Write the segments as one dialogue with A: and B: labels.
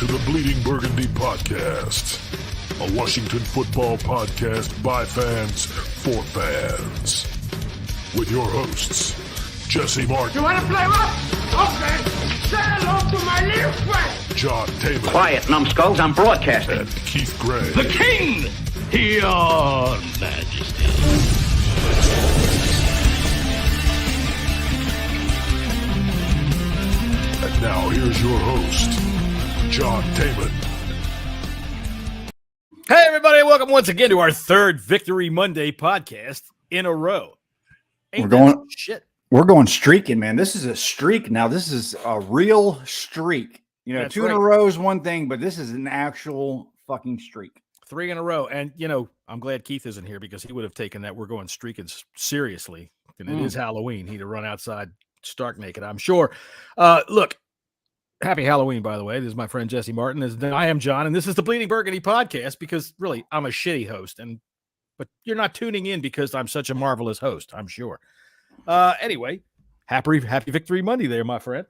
A: to the Bleeding Burgundy podcast, a Washington football podcast by fans for fans. With your hosts, Jessy Martin.
B: You want to play what? Okay. Say hello to my little friend.
A: John Taylor.
C: Quiet, numbskulls, I'm broadcasting.
A: And Keith Gray.
D: The King, your Majesty.
A: And now here's your host, John Taylor.
E: Hey, everybody, welcome once again to our third Victory Monday podcast in a row. We're
F: going streaking, man. This is a streak now. This is a real streak. You know, two in a row is one thing, but this is an actual fucking streak.
E: 3 in a row. And, you know, I'm glad Keith isn't here because he would have taken that we're going streaking seriously. And it is Halloween. He'd have run outside stark naked, I'm sure. Look, happy Halloween, by the way. This is my friend Jessy Martin. I am John, and this is the Bleeding Burgundy podcast because, really, I'm a shitty host. But you're not tuning in because I'm such a marvelous host, I'm sure. Anyway, happy Victory Monday there, my friend.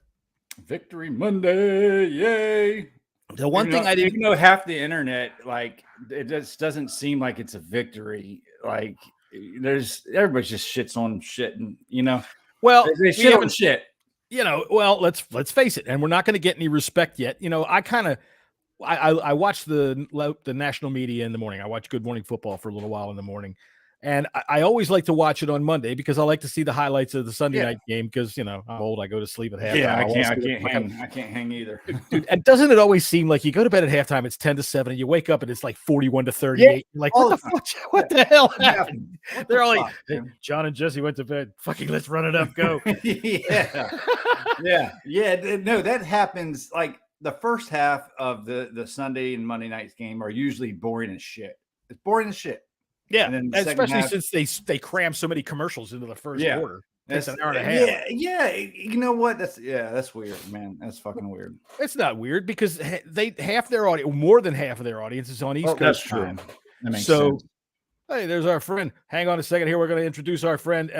F: Victory Monday, yay!
E: The one thing I didn't
F: know, half the internet, like, it just doesn't seem like it's a victory. Like, everybody just shits on shit, and you know,
E: well,
F: they shit on shit.
E: You know, well, let's face it, and we're not going to get any respect yet. You know, I watch the national media in the morning. I watch Good Morning Football for a little while in the morning. And I always like to watch it on Monday because I like to see the highlights of the Sunday night game because, you know, I'm old. I go to sleep at halftime.
F: Yeah, I can't hang either.
E: Dude, and doesn't it always seem like you go to bed at halftime, it's 10-7, and you wake up and it's like 41-38. You're like, what the hell happened? Yeah. They're all like, hey, John and Jessy went to bed. Fucking let's run it up, go.
F: No, that happens. Like the first half of the Sunday and Monday night's game are usually boring as shit. It's boring as shit.
E: Yeah, and especially since they cram so many commercials into the first quarter. That's an hour and a half.
F: Yeah. You know what? That's weird, man. That's fucking weird.
E: It's not weird because half their audience, more than half of their audience, is on East Coast time.
F: That makes sense.
E: Hey, there's our friend. Hang on a second here. We're going to introduce our friend.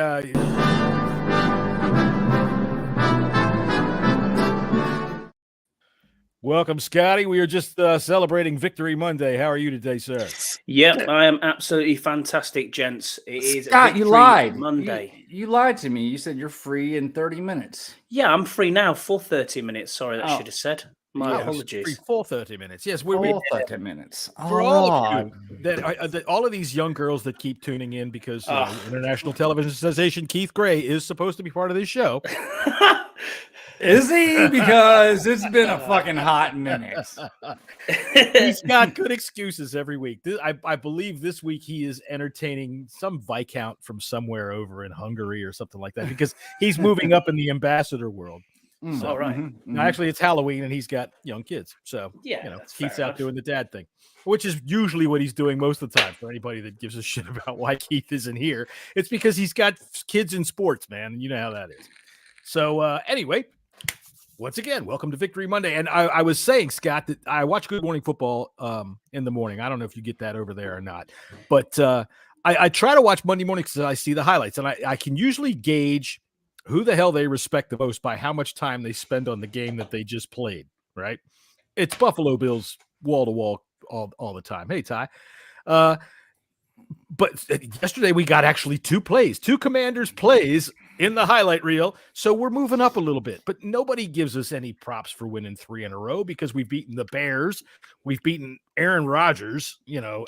E: Welcome, Scotty. We are just celebrating Victory Monday. How are you today, sir?
G: Yep, I am absolutely fantastic, gents. It is
F: Scott, you lied.
G: Monday.
F: You lied to me. You said you're free in 30 minutes.
G: Yeah, I'm free now for 30 minutes. Sorry, that should have said. My apologies.
E: Free for 30 minutes. Yes,
F: we're 30 minutes.
E: For all of you, all of these young girls that keep tuning in because International Television Sensation Keith Gray is supposed to be part of this show.
F: Is he? Because it's been a fucking hot minute.
E: He's got good excuses every week. I believe this week he is entertaining some Viscount from somewhere over in Hungary or something like that because he's moving up in the ambassador world. So,
G: all right.
E: Now, actually, it's Halloween and he's got young kids. So, Keith's out doing the dad thing, which is usually what he's doing most of the time. For anybody that gives a shit about why Keith isn't here, it's because he's got kids in sports, man. You know how that is. So, anyway. Once again, welcome to Victory Monday. And I was saying, Scott, that I watch Good Morning Football in the morning. I don't know if you get that over there or not. But I try to watch Monday morning because I see the highlights. And I can usually gauge who the hell they respect the most by how much time they spend on the game that they just played, right? It's Buffalo Bills wall-to-wall all the time. Hey, Ty. But yesterday we got actually two Commanders plays in the highlight reel. So we're moving up a little bit, but nobody gives us any props for winning 3 in a row because we've beaten the Bears. We've beaten Aaron Rodgers, you know,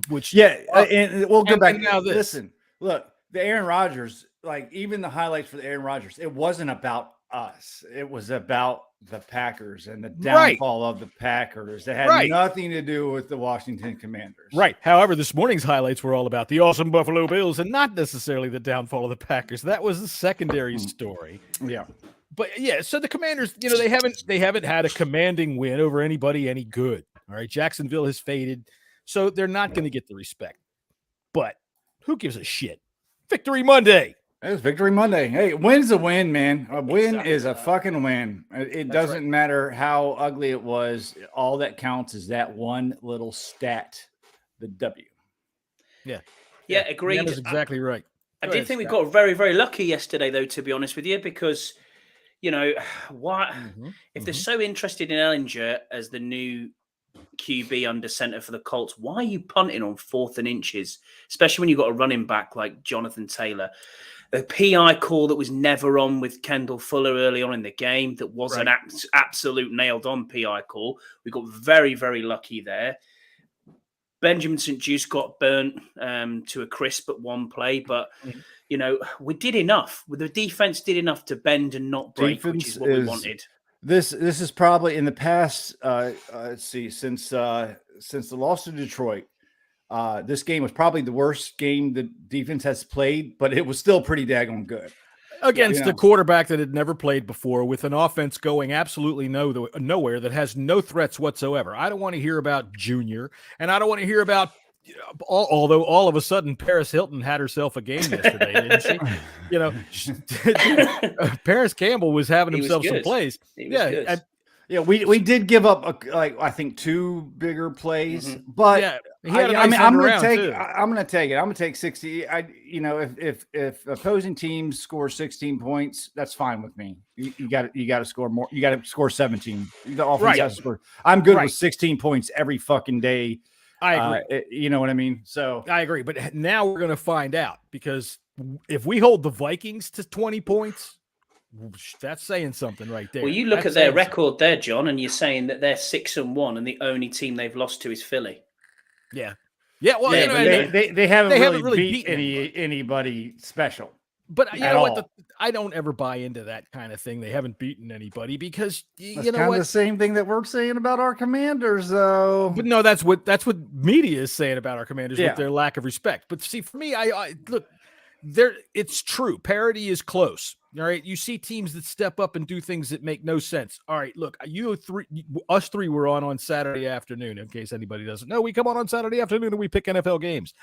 E: which.
F: And we'll go back. Now listen, look, the Aaron Rodgers, like even the highlights for the Aaron Rodgers, it wasn't about us. It was about the Packers and the downfall of the Packers. That had nothing to do with the Washington Commanders.
E: Right. However, this morning's highlights were all about the awesome Buffalo Bills and not necessarily the downfall of the Packers. That was the secondary story.
F: Yeah.
E: But so the Commanders, you know, they haven't had a commanding win over anybody any good. All right. Jacksonville has faded. So they're not going to get the respect. But who gives a shit? Victory Monday.
F: It's Victory Monday. Hey, win's a win, man. A win is a fucking win. It doesn't matter how ugly it was. All that counts is that one little stat, the W.
E: Yeah,
G: agreed.
E: That is exactly right.
G: I did think we got very, very lucky yesterday, though, to be honest with you, because, you know, what if they're so interested in Ellinger as the new QB under center for the Colts, why are you punting on 4th and inches, especially when you've got a running back like Jonathan Taylor? The PI call that was never on with Kendall Fuller early on in the game, that was an absolute nailed-on PI call. We got very, very lucky there. Benjamin St. Juste got burnt to a crisp at one play, but, you know, we did enough. The defense did enough to bend and not break, which is what we wanted.
F: This is probably in the past, let's see, since the loss to Detroit, this game was probably the worst game the defense has played, but it was still pretty daggone good.
E: Against a quarterback that had never played before, with an offense going absolutely nowhere, that has no threats whatsoever. I don't want to hear about Junior, and I don't want to hear about, although all of a sudden Paris Hilton had herself a game yesterday, didn't she? You know, Paris Campbell was having himself some plays.
F: Yeah, we did give up I think 2 bigger plays, but I'm going to take it. I'm going to take 60. If opposing teams score 16 points, that's fine with me. You got to score more. You got to score 17. The offense has to score. I'm good with 16 points every fucking day.
E: I agree.
F: You know what I mean? So
E: I agree, but now we're going to find out, because if we hold the Vikings to 20 points, that's saying something right there.
G: Well, you look at their record there, John, and you're saying that they're 6-1, and the only team they've lost to is Philly.
E: Yeah. Well,
F: they haven't really beat anybody special.
E: But you know what? I don't ever buy into that kind of thing. They haven't beaten anybody, because you know what?
F: The same thing that we're saying about our Commanders, though.
E: But no, that's what media is saying about our Commanders with their lack of respect. But see, for me, I look. It's true. Parity is close. All right. You see teams that step up and do things that make no sense. All right. Look, us three were on Saturday afternoon. In case anybody doesn't know, we come on Saturday afternoon and we pick NFL games.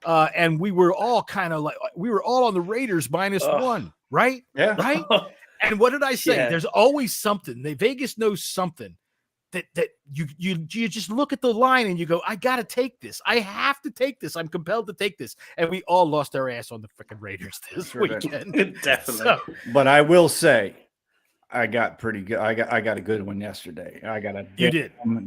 E: And we were all on the Raiders -1, right?
F: Yeah.
E: Right. And what did I say? Yeah. There's always something. Vegas knows something that you just look at the line and you go, I got to take this. I have to take this. I'm compelled to take this. And we all lost our ass on the freaking Raiders this weekend.
G: Definitely.
E: So,
F: but I will say, I got pretty good. I got a good one yesterday. I got a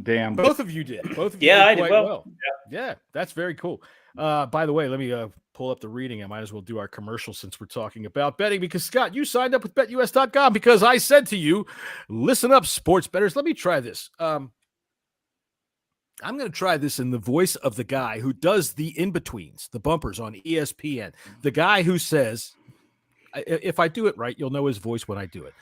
F: damn.
E: Both of you did. Both of you did quite well. Yeah, that's very cool. By the way, let me pull up the reading. I might as well do our commercial since we're talking about betting, because Scott, you signed up with BetUS.com because I said to you, listen up, sports bettors. Let me try this. I'm going to try this in the voice of the guy who does the in-betweens, the bumpers on ESPN. The guy who says, if I do it right, you'll know his voice when I do it.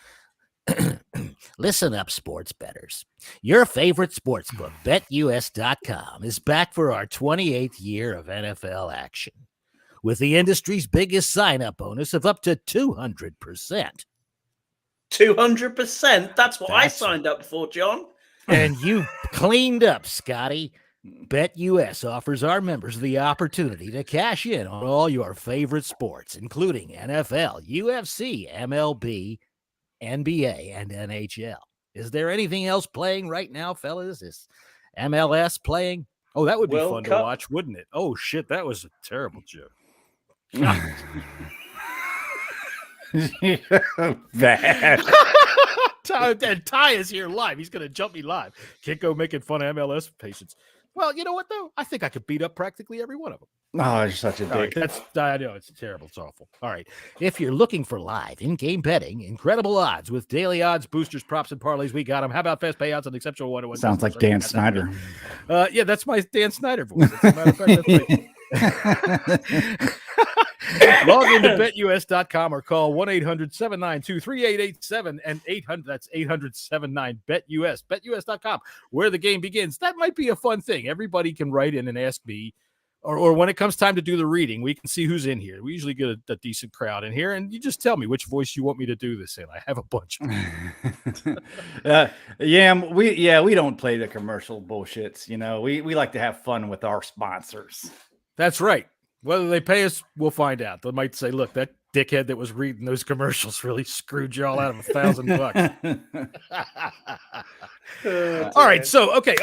E: Listen up, sports bettors. Your favorite sportsbook, BetUS.com, is back for our 28th year of NFL action, with the industry's biggest sign-up bonus of up to 200%.
G: 200%? That's what I signed up for, John.
E: And you cleaned up, Scotty. BetUS offers our members the opportunity to cash in on all your favorite sports, including NFL, UFC, MLB, NBA, and NHL. Is there anything else playing right now, fellas? Is MLS playing? Oh, that would be World fun Cup to watch, wouldn't it? Oh, shit, that was a terrible joke.
F: Bad.
E: Ty is here live. He's going to jump me live. Can't go making fun of MLS patients. Well, you know what, though? I think I could beat up practically every one of them.
F: Oh, you're such a dick.
E: I know, it's terrible. It's awful. All right. If you're looking for live in-game betting, incredible odds with daily odds, boosters, props, and parlays, we got them. How about fast payouts and exceptional one-to-one?
F: Sounds like Dan Snyder.
E: Yeah, that's my Dan Snyder voice. As a matter of fact, that's right. Log into BetUS.com or call 1-800-792-3887 and 800. That's 800-79-BET-US. BetUS.com, where the game begins. That might be a fun thing. Everybody can write in and ask me. Or when it comes time to do the reading, we can see who's in here. We usually get a decent crowd in here, and you just tell me which voice you want me to do this in. I have a bunch of
F: we don't play the commercial bullshits. You know, we like to have fun with our sponsors.
E: That's right. Whether they pay us, we'll find out. They might say, look, that dickhead that was reading those commercials really screwed you all out of $1,000. All right. So, okay.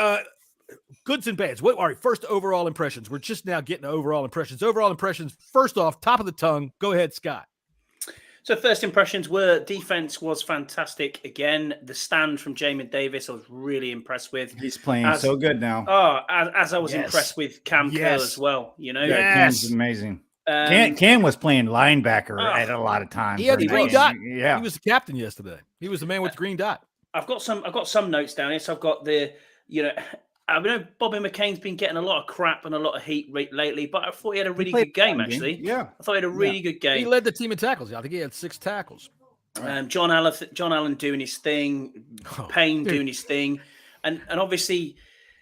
E: Goods and bads. All right, first overall impressions. We're just now getting to overall impressions. Overall impressions, first off, top of the tongue. Go ahead, Scott.
G: So first impressions were defense was fantastic. Again, the stand from Jamin Davis I was really impressed with.
F: He's playing so good now.
G: Oh, as I was impressed with Cam Curl as well. You know,
F: Cam's amazing. Cam was playing linebacker at a lot of times.
E: He had the green dot. Yeah, he was the captain yesterday. He was the man with the green dot.
G: I've got some notes down here. So I've got I know Bobby McCain's been getting a lot of crap and a lot of heat lately, but I thought he had a really good game, actually.
F: Yeah.
G: I thought he had a really good game.
E: He led the team in tackles. I think he had 6 tackles.
G: John Allen doing his thing, Payne doing his thing. And obviously,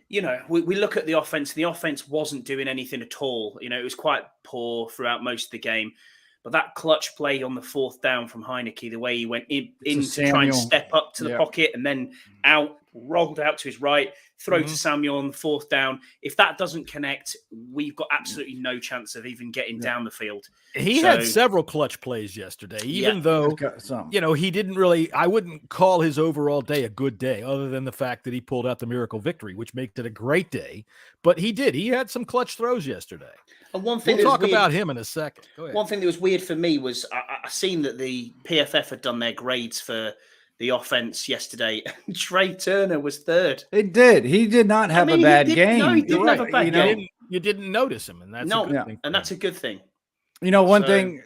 G: we look at the offense. The offense wasn't doing anything at all. It was quite poor throughout most of the game. But that clutch play on the 4th down from Heineke, the way he went in to try and step up to the pocket and then rolled out to his right, throw to Samuel on the 4th down. If that doesn't connect, we've got absolutely no chance of even getting down the field.
E: He had several clutch plays yesterday, even though, he didn't really, I wouldn't call his overall day a good day, other than the fact that he pulled out the miracle victory, which makes it a great day. But he did. He had some clutch throws yesterday.
G: And one thing
E: we'll talk about him in a second. Go ahead.
G: One thing that was weird for me was I seen that the PFF had done their grades for the offense yesterday. Trey Turner was 3rd.
F: It did. He did not have a bad game.
G: No, he didn't have a bad game.
E: You didn't notice him, and that's a good thing.
G: And that's a good thing.
F: One thing.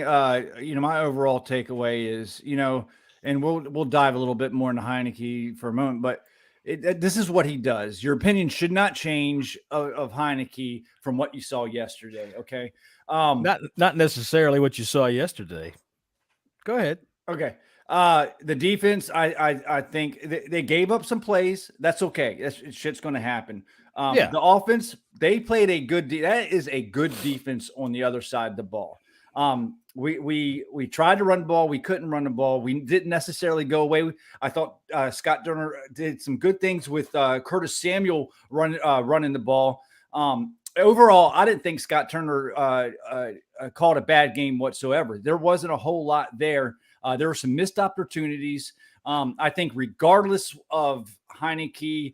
F: My overall takeaway is, and we'll dive a little bit more into Heineke for a moment, but this is what he does. Your opinion should not change of Heineke from what you saw yesterday. Okay.
E: Not necessarily what you saw yesterday. Go ahead.
F: Okay. The defense, I think they gave up some plays. That's okay. Shit's going to happen. The offense, they played a good. That is a good defense on the other side of the ball. We tried to run the ball. We couldn't run the ball. We didn't necessarily go away. I thought Scott Turner did some good things with Curtis Samuel running the ball. Overall, I didn't think Scott Turner called a bad game whatsoever. There wasn't a whole lot there. There were some missed opportunities. I think regardless of Heineke,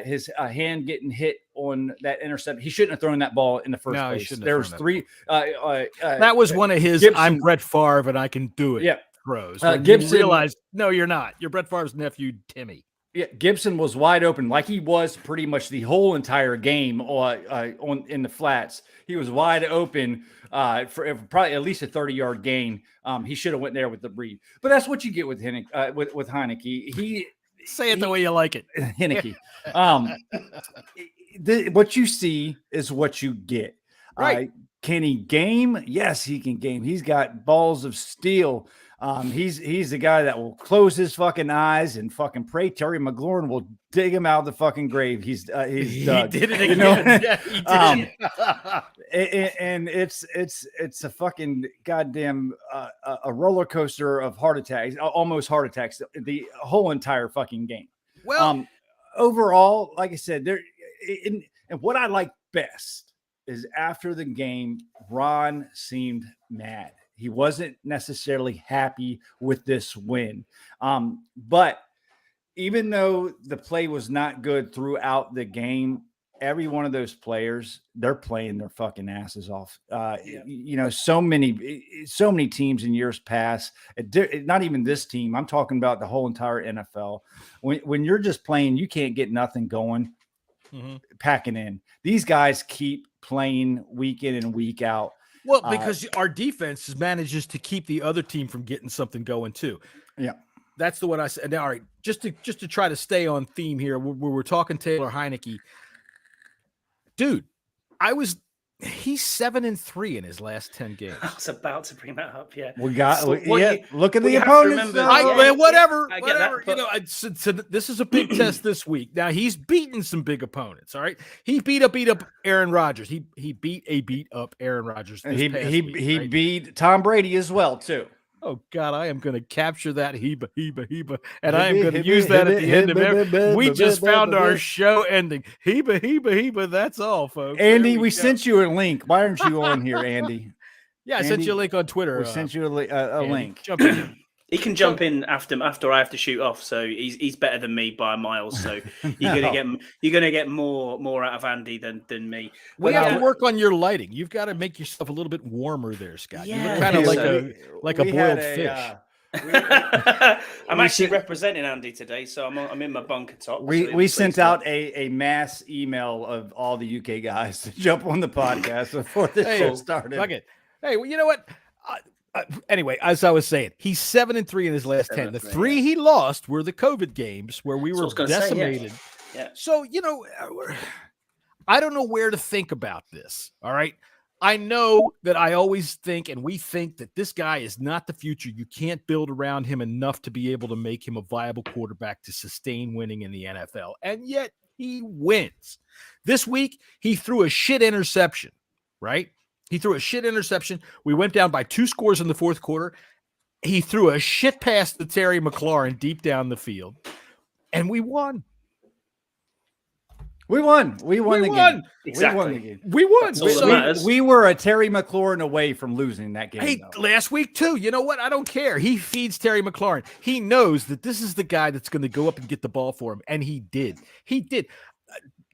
F: his hand getting hit on that intercept, he shouldn't have thrown that ball in the first place. There was 3.
E: That was one of his Gibson, I'm Brett Favre and I can do it throws. Gibson realized, no, you're not. You're Brett Favre's nephew, Timmy.
F: Yeah, Gibson was wide open, like he was pretty much the whole entire game in the flats. He was wide open for probably at least a 30-yard gain. He should have went there with the breed, but that's what you get with Heineke.
E: Say it the way you like it,
F: Heineke. What you see is what you get.
E: Right?
F: Can he game? Yes, he can game. He's got balls of steel. He's the guy that will close his fucking eyes and fucking pray Terry McLaurin will dig him out of the fucking grave. He dug.
E: He did it again. Yeah, he did.
F: And it's a fucking goddamn a roller coaster of heart attacks, almost heart attacks, the whole entire fucking game.
E: Well,
F: overall, like I said, and what I like best is after the game, Ron seemed mad. He wasn't necessarily happy with this win. But even though the play was not good throughout the game, every one of those players, they're playing their fucking asses off. So many teams in years past, not even this team, I'm talking about the whole entire NFL. When you're just playing, you can't get nothing going, packing in. These guys keep playing week in and week out.
E: Well, because our defense manages to keep the other team from getting something going too.
F: Yeah,
E: that's the one I said. Now, all right, just to try to stay on theme here, we're talking Taylor Heineke, dude. He's 7-3 in his last 10 games.
G: I was about to bring that up. Yeah,
F: look at the opponents.
E: Whatever. This is a big test this week. Now he's beaten some big opponents. All right, he beat up Aaron Rodgers. He beat up Aaron Rodgers.
F: He beat Tom Brady as well too.
E: Oh God, I am going to capture that Heba, and I am going to use that at the end of every. We just found our show ending. Heba. That's all, folks.
F: Andy, we sent you a link. Why aren't you on here, Andy?
E: Yeah, I sent you a link on Twitter.
F: We sent you a link.
E: Jump in.
G: He can jump in after I have to shoot off, so he's better than me by miles. So you're gonna get more out of Andy than me.
E: We have to work on your lighting. You've got to make yourself a little bit warmer there, Scott.
G: Yeah,
E: you look kind of like a boiled fish.
G: I'm actually representing Andy today, so I'm in my bunker top.
F: We sent out a mass email of all the UK guys to jump on the podcast before the show started.
E: Fuck it. Hey, well, you know what? Anyway, as I was saying, he's 7-3 in his last 10. The 3 he lost were the COVID games where we were decimated.
G: Yeah.
E: So, I don't know where to think about this. All right. I know that I always think, and we think, that this guy is not the future. You can't build around him enough to be able to make him a viable quarterback to sustain winning in the NFL. And yet he wins. This week, he threw a shit interception, right? He threw a shit interception. We went down by 2 scores in the fourth quarter. He threw a shit pass to Terry McLaurin deep down the field, and we won.
F: We won the game.
G: Exactly.
E: We won.
F: We were a Terry McLaurin away from losing that game.
E: Hey, last week too. You know what? I don't care. He feeds Terry McLaurin. He knows that this is the guy that's going to go up and get the ball for him, and he did.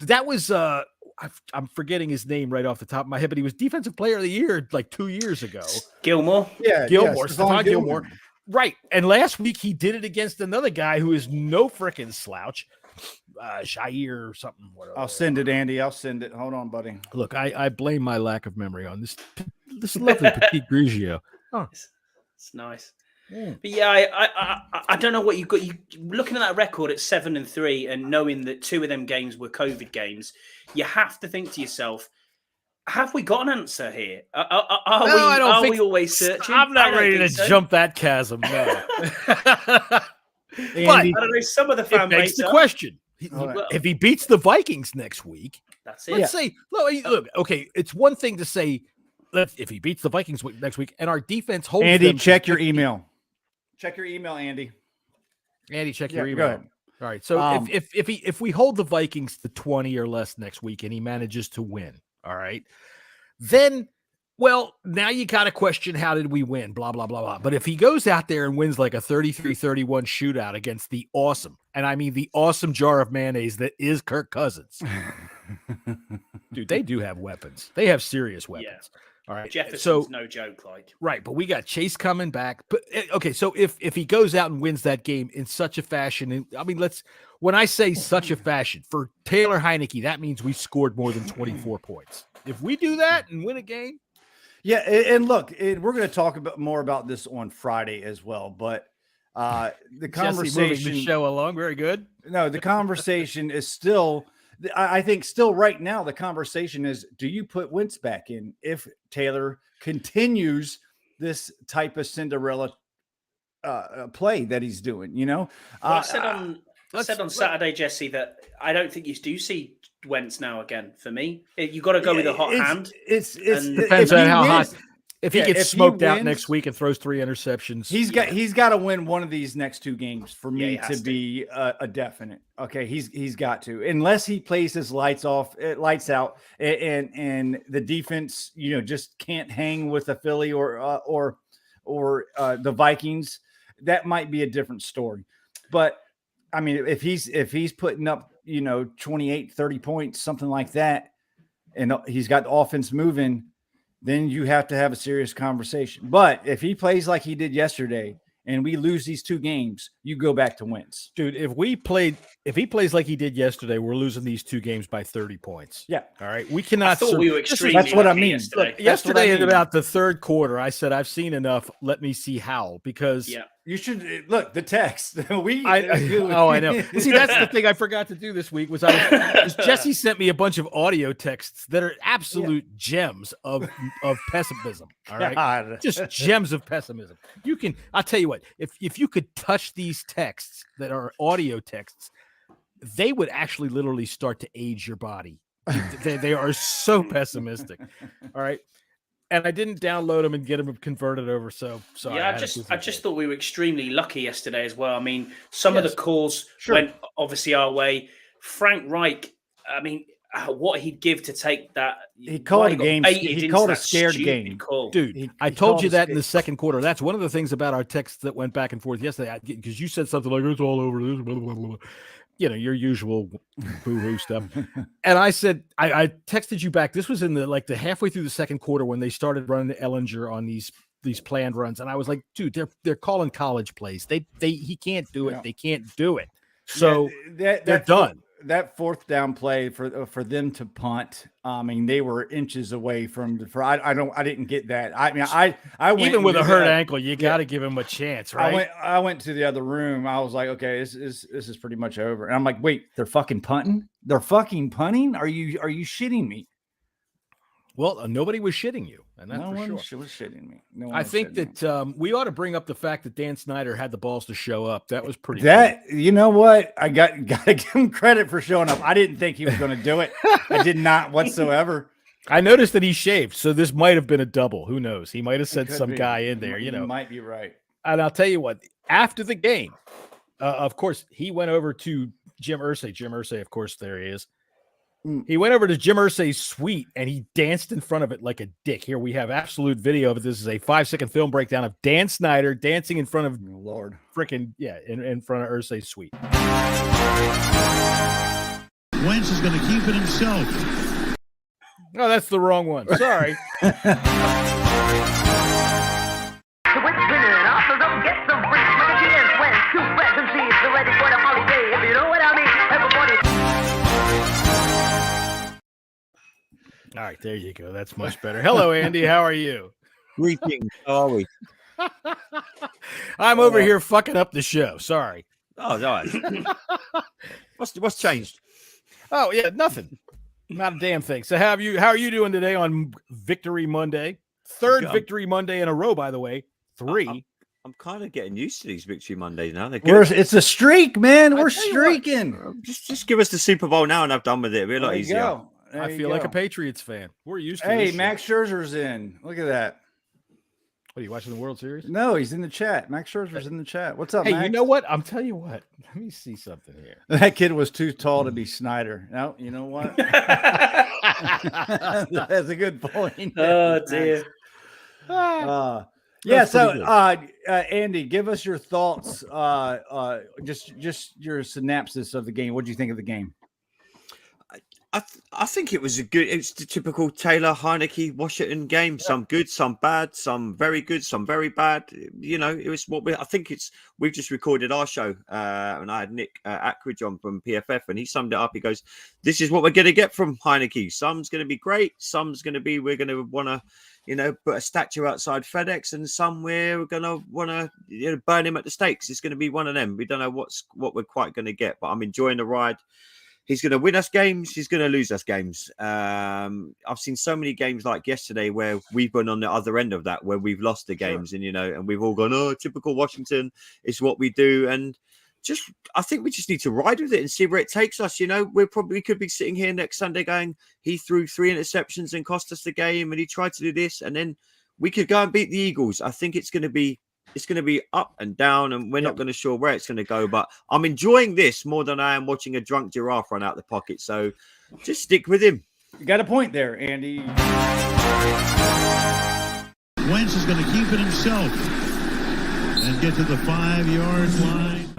E: That was I'm forgetting his name right off the top of my head, but he was Defensive Player of the Year like 2 years ago.
G: Gilmore.
E: Stephon Gilmore. Right. And last week he did it against another guy who is no freaking slouch. Shair or something. Whatever.
F: I'll send it, Andy. I'll send it. Hold on, buddy.
E: Look, I blame my lack of memory on this lovely Petit Grigio. Oh,
G: it's nice. Yeah. But yeah, I don't know what you've got. You looking at that record at 7-3 and knowing that 2 of them games were COVID games, you have to think to yourself, have we got an answer here? Are we always searching?
E: I'm not ready to jump that chasm. No.
G: But I don't know, some of the fan base
E: begs the question. If he beats the Vikings next week,
G: that's it.
E: Let's say, look, okay, it's one thing to say, if he beats the Vikings next week and our defense holds
F: Andy,
E: them,
F: check your email. Check your email, Andy.
E: Andy, check your email.
F: Go ahead.
E: All right. So if we hold the Vikings to 20 or less next week and he manages to win, all right, then, well, now you got to question, how did we win? Blah, blah, blah, blah. But if he goes out there and wins like a 33-31 shootout against the awesome, and I mean the awesome jar of mayonnaise that is Kirk Cousins, dude, they do have weapons. They have serious weapons. Yeah. All right.
G: Jefferson's no joke,
E: right, but we got Chase coming back. But okay, so if he goes out and wins that game in such a fashion, I mean, when I say such a fashion, for Taylor Heineke, that means we scored more than 24 points. If we do that and win a game,
F: yeah, and look, we're going to talk more about this on Friday as well. But the conversation,
E: Jessy moving the show along, very good.
F: No, the conversation is still. I think still right now, the conversation is, do you put Wentz back in if Taylor continues this type of Cinderella play that he's doing?
G: Well, I said on Saturday, Jesse, that I don't think you do see Wentz now again. For me, you got to go with a hot hand.
E: It depends on how hot. If he gets smoked out next week and throws 3 interceptions, he's
F: got to win one of these next 2 games for me to be a definite. Okay, he's got to, unless he plays his lights out, and the defense just can't hang with the Philly or the Vikings. That might be a different story. But I mean, if he's putting up 28, 30 points, something like that, and he's got the offense moving, then you have to have a serious conversation. But if he plays like he did yesterday and we lose these 2 games, you go back to Wentz.
E: Dude, if he plays like he did yesterday, we're losing these 2 games by 30 points.
F: Yeah.
E: All right. We cannot.
G: We were extremely.
F: That's what I mean.
E: Yesterday at about the 3rd quarter, I said, I've seen enough. Let me see how, because
F: you should look the text.
E: I know. See, that's the thing I forgot to do this week was Jessy sent me a bunch of audio texts that are absolute gems of pessimism. All right. God. Just gems of pessimism. I'll tell you what, if you could touch these texts that are audio texts, they would actually literally start to age your body. They are so pessimistic. All right. And I didn't download them and get them converted over. So
G: yeah, I just thought we were extremely lucky yesterday as well. I mean, some of the calls went obviously our way. Frank Reich, I mean, what he'd give to take that.
F: He called a game. He called a scared game.
G: Call.
E: Dude, I told you that in the second quarter. That's one of the things about our texts that went back and forth yesterday, because you said something like, it's all over this, blah, blah, blah. Your usual boo-hoo stuff. And I said, I texted you back. This was in the halfway through the second quarter when they started running Ellinger on these planned runs. And I was like, dude, they're calling college plays. He can't do it. They can't do it. So they're done.
F: That fourth down play for them to punt. I mean, they were inches away from I didn't get that. I mean, I went
E: even with a hurt ankle, you got to give him a chance, right?
F: I went to the other room. I was like, okay, this is pretty much over. And I'm like, wait, they're fucking punting? They're fucking punting? Are you shitting me?
E: Well, nobody was shitting you, and that's
F: no
E: for
F: one
E: sure.
F: was shitting me. No one
E: I
F: was
E: think
F: shitting
E: that
F: me.
E: we ought to bring up the fact that Dan Snyder had the balls to show up. That was pretty.
F: You know what? I got to give him credit for showing up. I didn't think he was going to do it. I did not whatsoever.
E: I noticed that he shaved, so this might have been a double. Who knows? He might have sent some guy in there.
F: You might be right.
E: And I'll tell you what. After the game, of course, he went over to Jim Irsay. Jim Irsay, of course, there he is. He went over to Jim Irsay's suite and he danced in front of it like a dick. Here we have absolute video of it. This is a 5-second film breakdown of Dan Snyder dancing in front of in front of Irsay's suite.
H: Wentz is going to keep it himself.
E: No, that's the wrong one. Sorry. All right, there you go. That's much better. Hello, Andy. How are you?
I: Greetings. How are we?
E: I'm over here fucking up the show. Sorry.
I: Oh, no. What's changed?
E: Oh, yeah, nothing. Not a damn thing. So how are you doing today on Victory Monday? Third Victory Monday in a row, by the way. 3.
I: I'm kind of getting used to these Victory Mondays now.
F: It's a streak, man. We're streaking.
I: Just give us the Super Bowl now and I've done with it. It'll be a lot easier.
E: I feel like a Patriots fan. We're used to
F: Hey,
E: this
F: Max Scherzer's in. Look at that.
E: What, are you watching the World Series?
F: No, he's in the chat. Max Scherzer's in the chat. What's up,
E: Hey,
F: Max?
E: you know what? I'm telling you what. Let me see something here.
F: That kid was too tall to be Snyder. No, you know what? That's a good point.
G: Oh, dear.
F: Yeah, so Andy, give us your thoughts. Just your synopsis of the game. What do you think of the game?
I: I think it's the typical Taylor Heineke Washington game. Some good, some bad, some very good, some very bad. It was we've just recorded our show and I had Nick Ackridge on from PFF and he summed it up. He goes, this is what we're going to get from Heineke. Some's going to be great. Some's going to be, we're going to want to, put a statue outside FedEx and somewhere we're going to want to burn him at the stakes. It's going to be one of them. We don't know what we're quite going to get, but I'm enjoying the ride. He's going to win us games. He's going to lose us games. I've seen so many games like yesterday where we've been on the other end of that, where we've lost the games and, and we've all gone, oh, typical Washington is what we do. And I think we just need to ride with it and see where it takes us. We could be sitting here next Sunday going, he threw 3 interceptions and cost us the game and he tried to do this. And then we could go and beat the Eagles. I think it's going to be up and down, and we're not going to sure where it's going to go. But I'm enjoying this more than I am watching a drunk giraffe run out the pocket. So just stick with him.
F: You got a point there, Andy.
H: Wentz is going to keep it himself and get to the 5-yard line.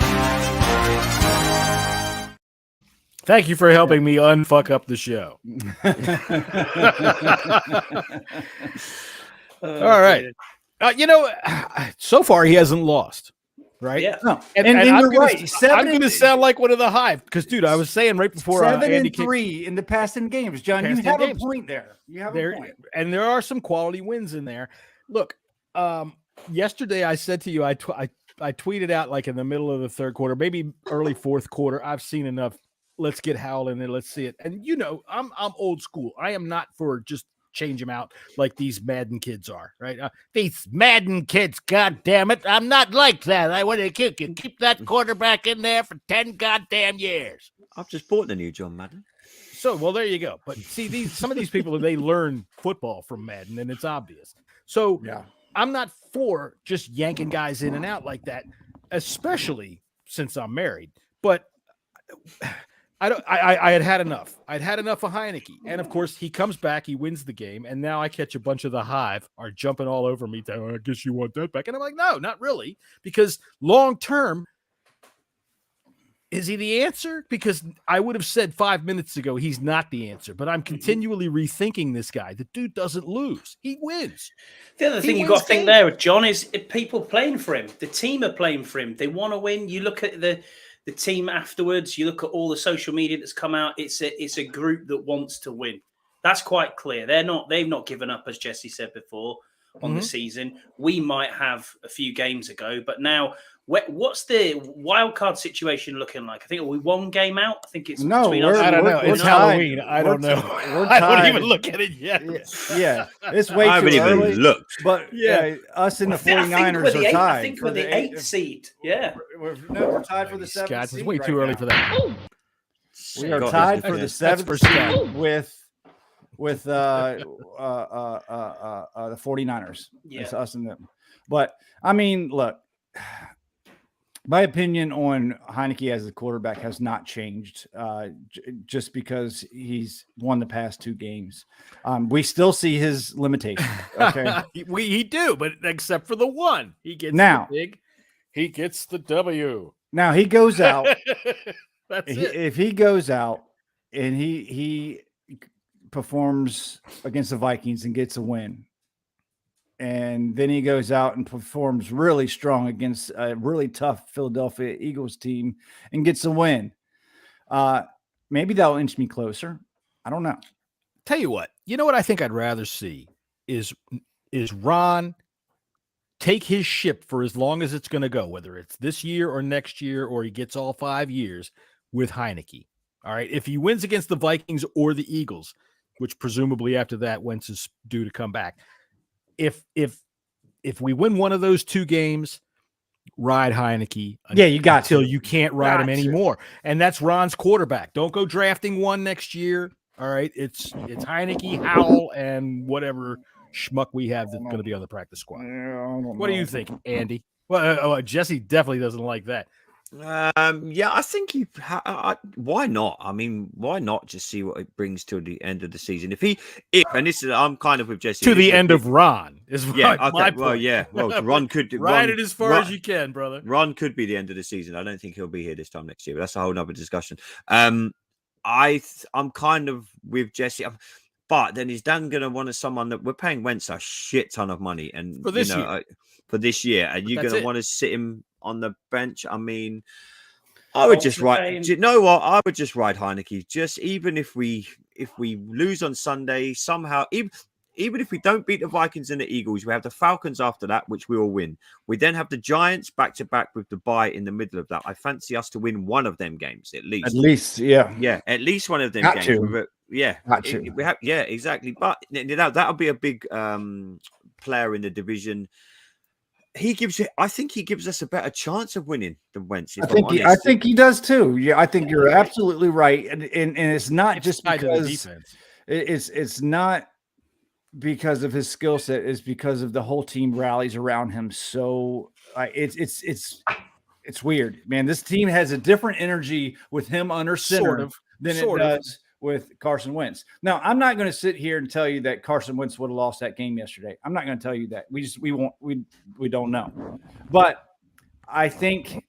E: Thank you for helping me unfuck up the show. All right. So far he hasn't lost, right?
F: Yeah. No.
E: And I'm right. I'm going to sound like one of the Hive because, dude, I was saying right before
F: 7-3 in the passing games, John. You have a point there. You have a point.
E: And there are some quality wins in there. Look, yesterday I said to you, I tweeted out like in the middle of the third quarter, maybe early fourth quarter. I've seen enough. Let's get Howell in there. Let's see it. And I'm old school. I am not for just change them out like these Madden kids are, right? These Madden kids, God damn it. I'm not like that. I want to keep that quarterback in there for 10 goddamn years.
I: I've just bought the new John Madden.
E: So, well, there you go. But see, some of these people, they learn football from Madden, and it's obvious. So I'm not for just yanking guys in and out like that, especially since I'm married. But I had enough. I'd had enough of Heineke. And of course, he comes back, he wins the game, and now I catch a bunch of the Hive are jumping all over me. I guess you want that back. And I'm like, no, not really. Because long term, is he the answer? Because I would have said 5 minutes ago he's not the answer, but I'm continually rethinking this guy. The dude doesn't lose. He wins.
G: The other thing you've got to think there, John, is people playing for him. The team are playing for him. They want to win. You look at the team afterwards, you look at all the social media that's come out, it's a group that wants to win. That's quite clear. They've not given up, as Jesse said before, on the season. We might have a few games ago, but now what's the wild card situation looking like? I think we one game out. I think it's between us.
E: I don't know. It's Halloween. I don't know. I don't even look at it yet.
F: Yeah. It's way
I: I
F: too
I: haven't
F: early.
I: even looked.
F: But us and the 49ers are tied.
G: I think we're the 8th seed. Yeah.
F: We're tied for the 7th seed.
E: It's way too early for that.
F: We are tied for the 7th seed with the 49ers.
G: Yeah.
F: It's us and them. But I mean, look, my opinion on Heineke as a quarterback has not changed just because he's won the past 2 games. We still see his limitations. Okay,
E: he do, but except for the one, he gets he gets the W.
F: Now he goes out.
E: That's it.
F: If he goes out and he performs against the Vikings and gets a win, and then he goes out and performs really strong against a really tough Philadelphia Eagles team and gets a win, maybe that'll inch me closer. I don't know.
E: Tell you what I think I'd rather see is Ron take his ship for as long as it's going to go, whether it's this year or next year, or he gets all 5 years with Heineke. All right. If he wins against the Vikings or the Eagles, which presumably after that, Wentz is due to come back. If we win one of those 2 games, ride Heineke.
F: You got
E: until you can't ride him anymore. And that's Ron's quarterback. Don't go drafting one next year. All right. It's Heineke, Howell, and whatever schmuck we have that's going to be on the practice squad. What do you think, Andy? Well, Jesse definitely doesn't like that.
I: I think why not? I mean, why not just see what it brings to the end of the season? And this is, I'm kind of with Jesse
E: to the end of Ron is my point.
I: Well, Ron could
E: ride it as far as you can, brother.
I: Ron could be the end of the season. I don't think he'll be here this time next year. But that's a whole nother discussion. I'm kind of with Jesse. But then is Dan going to want someone that we're paying Wentz a shit ton of money and
E: for this year,
I: and you're going to want to sit him on the bench? I mean, I would just ride. You know what? I would just ride Heineke. Just even if we lose on Sunday somehow, even if we don't beat the Vikings and the Eagles, we have the Falcons after that, which we will win. We then have the Giants back to back with the bye in the middle of that. I fancy us to win one of them games at least.
F: At least, yeah,
I: at least one of them games. Exactly. But that'll be a big player in the division. I think he gives us a better chance of winning than Wentz.
F: I think he does too. Yeah, I think you're absolutely right, and it's not just because it's not because of his skill set. It's because of the whole team rallies around him. So it's weird, man. This team has a different energy with him under center than it does with Carson Wentz. Now, I'm not going to sit here and tell you that Carson Wentz would have lost that game yesterday. I'm not going to tell you that. We don't know. But I think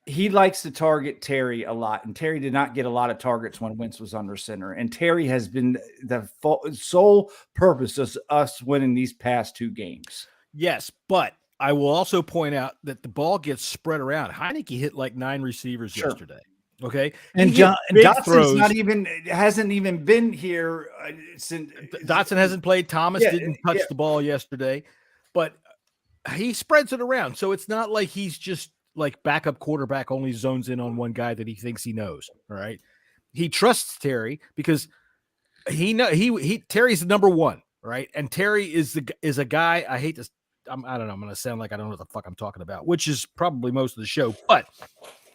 F: he likes to target Terry a lot, and Terry did not get a lot of targets when Wentz was under center. And Terry has been the sole purpose of us winning these past 2 games.
E: Yes, but I will also point out that the ball gets spread around. Heineke hit like 9 receivers yesterday. Okay,
F: and Dotson's hasn't even been here since
E: Dotson hasn't played. Thomas didn't touch the ball yesterday, but he spreads it around. So it's not like he's just like backup quarterback, only zones in on one guy that he thinks he knows. All right, he trusts Terry because Terry's the number one, right? And Terry is a guy. I hate this. I don't know. I'm going to sound like I don't know what the fuck I'm talking about, which is probably most of the show, but.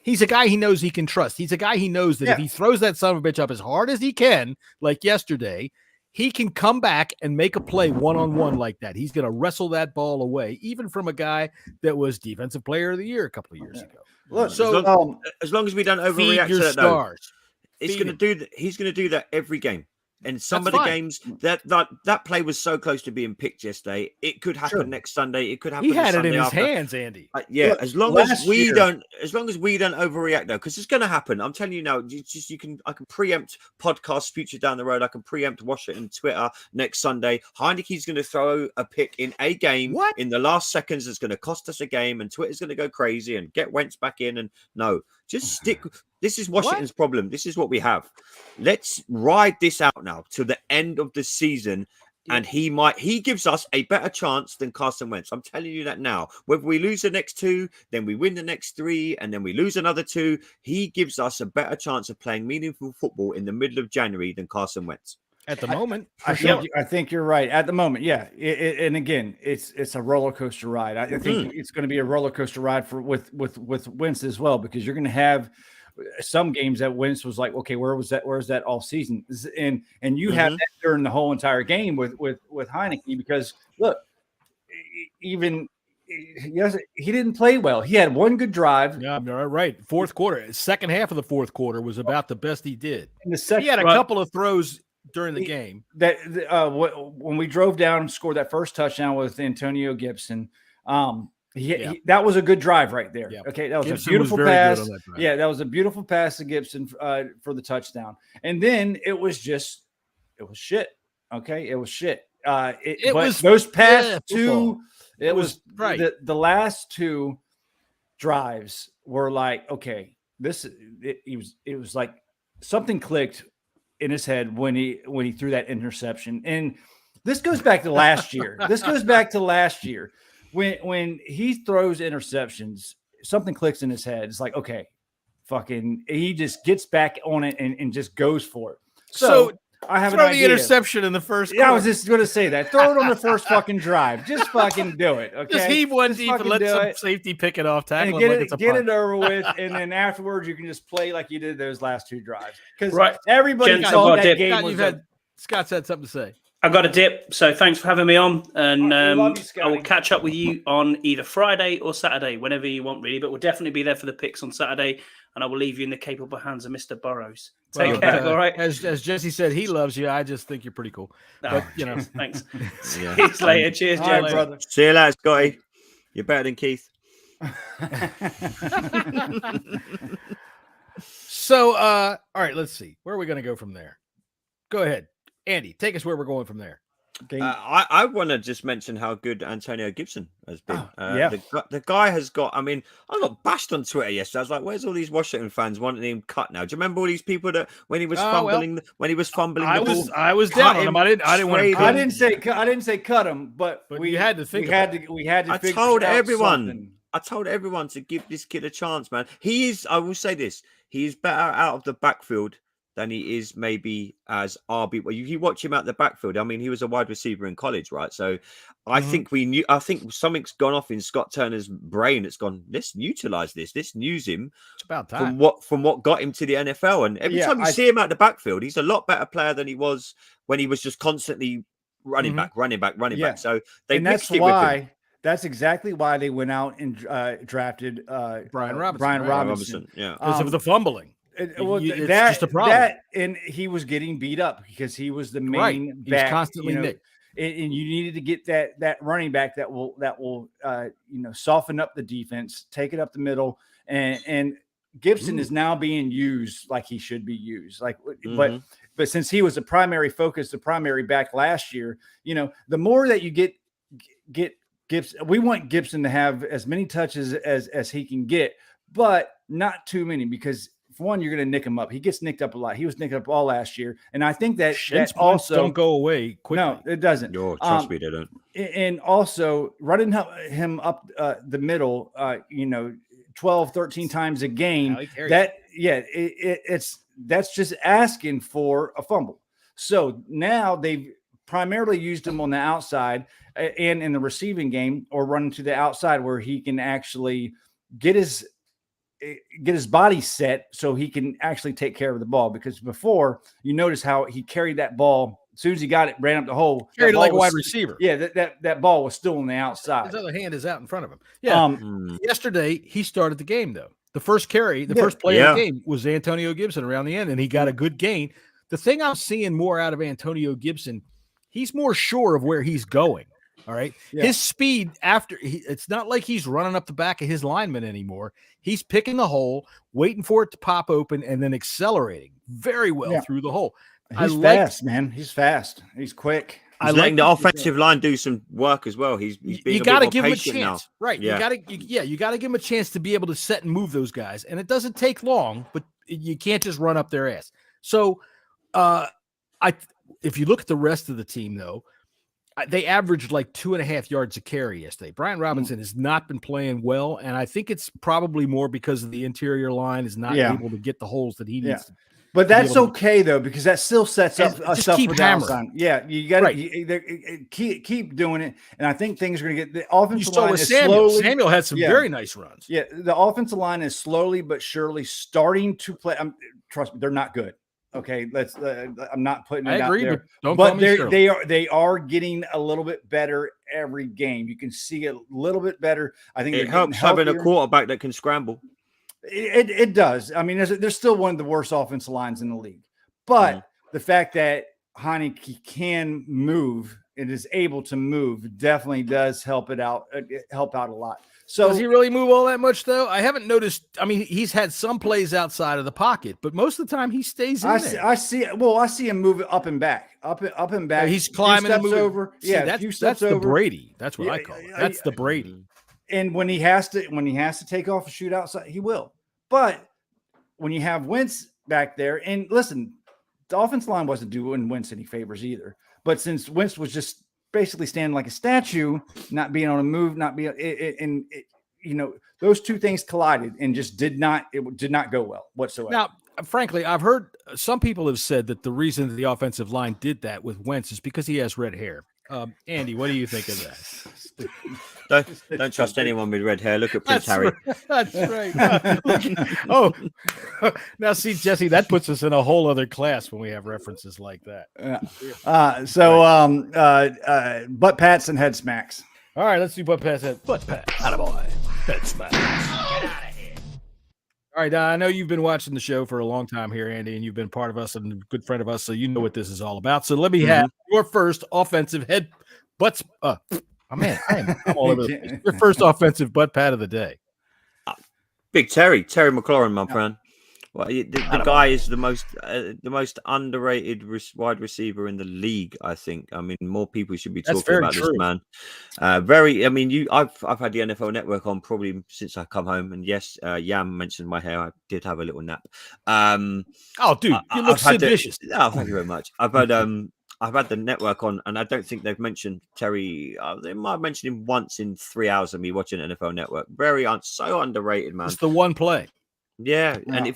E: He's a guy he knows he can trust. He's a guy he knows that if he throws that son of a bitch up as hard as he can, like yesterday, he can come back and make a play one-on-one like that. He's going to wrestle that ball away, even from a guy that was Defensive Player of the Year a couple of years ago.
F: Look,
I: so as long as we don't overreact
E: to
I: that,
E: stars.
I: He's going to do that every game. And some of the games that play was so close to being picked yesterday, it could happen next Sunday. It could happen.
E: He had it in his
I: after.
E: hands, Andy.
I: Look, as long as we don't overreact though, because it's going to happen. I'm telling you now. I can preempt podcasts future down the road. I can preempt Washington Twitter next Sunday. Heineke's going to throw a pick in a game in the last seconds. That's going to cost us a game, and Twitter's going to go crazy and get Wentz back in. And no, just stick. This is Washington's problem. This is what we have. Let's ride this out now to the end of the season. And he gives us a better chance than Carson Wentz. I'm telling you that now. Whether we lose the next 2, then we win the next 3, and then we lose another 2, he gives us a better chance of playing meaningful football in the middle of January than Carson Wentz.
E: At the moment,
F: I think you're right. At the moment, yeah. And again, it's a roller coaster ride. I think it's going to be a roller coaster ride with Wentz as well, because you're going to have some games that Wentz was like, okay, where's that all season? And you have that during the whole entire game with Heineke, because look, even he didn't play well. He had one good drive.
E: Yeah, right. Fourth quarter, second half of the fourth quarter was about the best he did.
F: He
E: had a couple of throws during the game
F: that when we drove down and scored that first touchdown with Antonio Gibson. That was a good drive right there. Yep. Okay, that was Gibson a beautiful pass. That was a beautiful pass to Gibson for the touchdown. And then it was shit. Okay, it was shit. Those past two. It was right. The last 2 drives were like, okay, it was like something clicked in his head when he threw that interception. And this goes back to last year. When he throws interceptions, something clicks in his head. It's like, okay, he just gets back on it and just goes for it. So I have an idea.
E: The interception in the first quarter.
F: Yeah, I was just going to say that. Throw it on the first fucking drive. Just fucking do it, okay?
E: Just heave one deep and let some safety pick it off, tackle
F: and get it over with, and then afterwards you can just play like you did those last 2 drives. Because everybody thought that game was
E: Scott's had something to say.
G: I've got a dip, so thanks for having me on, and I will catch up with you on either Friday or Saturday, whenever you want, really. But we'll definitely be there for the picks on Saturday, and I will leave you in the capable hands of Mr. Burrows. Take care, all right?
E: As Jesse said, he loves you. I just think you're pretty cool.
G: But, thanks. See you later. Cheers, James.
F: Brother.
I: See you later, Scotty. You're better than Keith.
E: So, all right, let's see. Where are we going to go from there? Go ahead. Andy, take us where we're going from there.
I: I want to just mention how good Antonio Gibson has been. The guy has got, I got bashed on Twitter yesterday. I was like, where's all these Washington fans wanting him cut now? Do you remember all these people that when he was fumbling
E: I
I: the ball?
E: I was down on him. I didn't want to cut him.
F: I didn't say cut him, but we had to think. We had to
I: I told everyone to give this kid a chance, man. I will say this, he is better out of the backfield than he is maybe as RB. Well, you watch him out the backfield. He was a wide receiver in college, right? So I think something's gone off in Scott Turner's brain. It's gone, let's utilize this. Let's use him.
E: It's about time.
I: From what got him to the NFL. And every time you see him out the backfield, he's a lot better player than he was when he was just constantly running back. So
F: that's why. That's exactly why they went out and drafted
E: Brian Robinson.
F: Brian Robinson.
I: Yeah.
E: Because of the fumbling.
F: It's just a problem. And he was getting beat up because he was the main back.
E: He's constantly nicked.
F: And you needed to get that running back that will soften up the defense, take it up the middle, and Gibson is now being used like he should be used. But since he was the primary focus, the primary back last year, the more that you get Gibson, we want Gibson to have as many touches as he can get, but not too many, because for one, you're going to nick him up. He gets nicked up a lot. He was nicked up all last year. And I think that also
E: don't go away quickly.
F: No, it doesn't.
I: No, trust me, they don't. And also running him up the middle, 12, 13 times a game, that's just asking for a fumble. So now they've primarily used him on the outside and in the receiving game, or running to the outside where he can actually get his body set so he can actually take care of the ball. Because before, you notice how he carried that ball. As soon as he got it, ran up the hole.
E: Carried it like a wide receiver.
F: Yeah, that ball was still on the outside.
E: His other hand is out in front of him. Yeah. Yesterday, he started the game, though. The first carry, the first play of the game was Antonio Gibson around the end, and he got a good gain. The thing I'm seeing more out of Antonio Gibson, he's more sure of where he's going. All right. Yeah. His speed it's not like he's running up the back of his lineman anymore. He's picking the hole, waiting for it to pop open, and then accelerating very well through the hole.
F: He's fast, man. He's fast. He's quick.
I: He's letting the offensive line do some work as well. He's being
E: you got to give him a chance,
I: now.
E: Right? Yeah. You got to give him a chance to be able to set and move those guys, and it doesn't take long, but you can't just run up their ass. So, if you look at the rest of the team, though, they averaged like 2.5 yards a carry yesterday. Brian Robinson has not been playing well, and I think it's probably more because of the interior line is not able to get the holes that he needs to.
F: But that's okay, though, because that still sets up
E: us up for
F: downside. Yeah, you got to keep doing it, and I think things are going to get the offensive line is slowly.
E: Samuel had some very nice runs.
F: Yeah, the offensive line is slowly but surely starting to play. Trust me, they're not good. Okay, let's. I'm not putting it out there, but they are getting a little bit better every game. You can see a little bit better. I think
I: it helps having a quarterback that can scramble.
F: It does. I mean, there's still one of the worst offensive lines in the league, but the fact that Heineke can move and is able to move definitely does help out a lot. So
E: does he really move all that much, though? I haven't noticed. I mean, he's had some plays outside of the pocket, but most of the time he stays in there.
F: I see him move up and back, up and back.
E: He's climbing and moving
F: over.
E: That's the Brady. That's what I call it. That's the Brady.
F: And when he has to take off a shoot outside, he will. But when you have Wentz back there, and listen, the offensive line wasn't doing Wentz any favors either. But since Wentz was just basically standing like a statue, not being on a move, those two things collided and just did not go well whatsoever.
E: Now, frankly, I've heard some people have said that the reason that the offensive line did that with Wentz is because he has red hair. Andy, what do you think of
I: that? Don't trust anyone with red hair. Look at Prince Harry.
E: That's right. Now see, Jesse, that puts us in a whole other class when we have references like that.
F: Butt pats and head smacks.
E: All right, let's do butt pats. Butt pat. Attaboy. Head smacks. Get out of here. All right, I know you've been watching the show for a long time here, Andy, and you've been part of us and a good friend of us, so you know what this is all about. So let me have your first offensive head butts. I'm all over the place. Your first offensive butt pat of the day.
I: Big Terry McLaurin, my friend. Well, the guy is the most underrated wide receiver in the league. I think. I mean, more people should be talking about this man. I've had the NFL Network on probably since I come home, and yes, Yam mentioned my hair. I did have a little nap.
E: Dude, you look seditious.
I: Thank you very much. I've had the network on, and I don't think they've mentioned Terry. They might have mentioned him once in 3 hours of me watching NFL Network. So underrated, man.
E: It's the one play.
I: Yeah, and if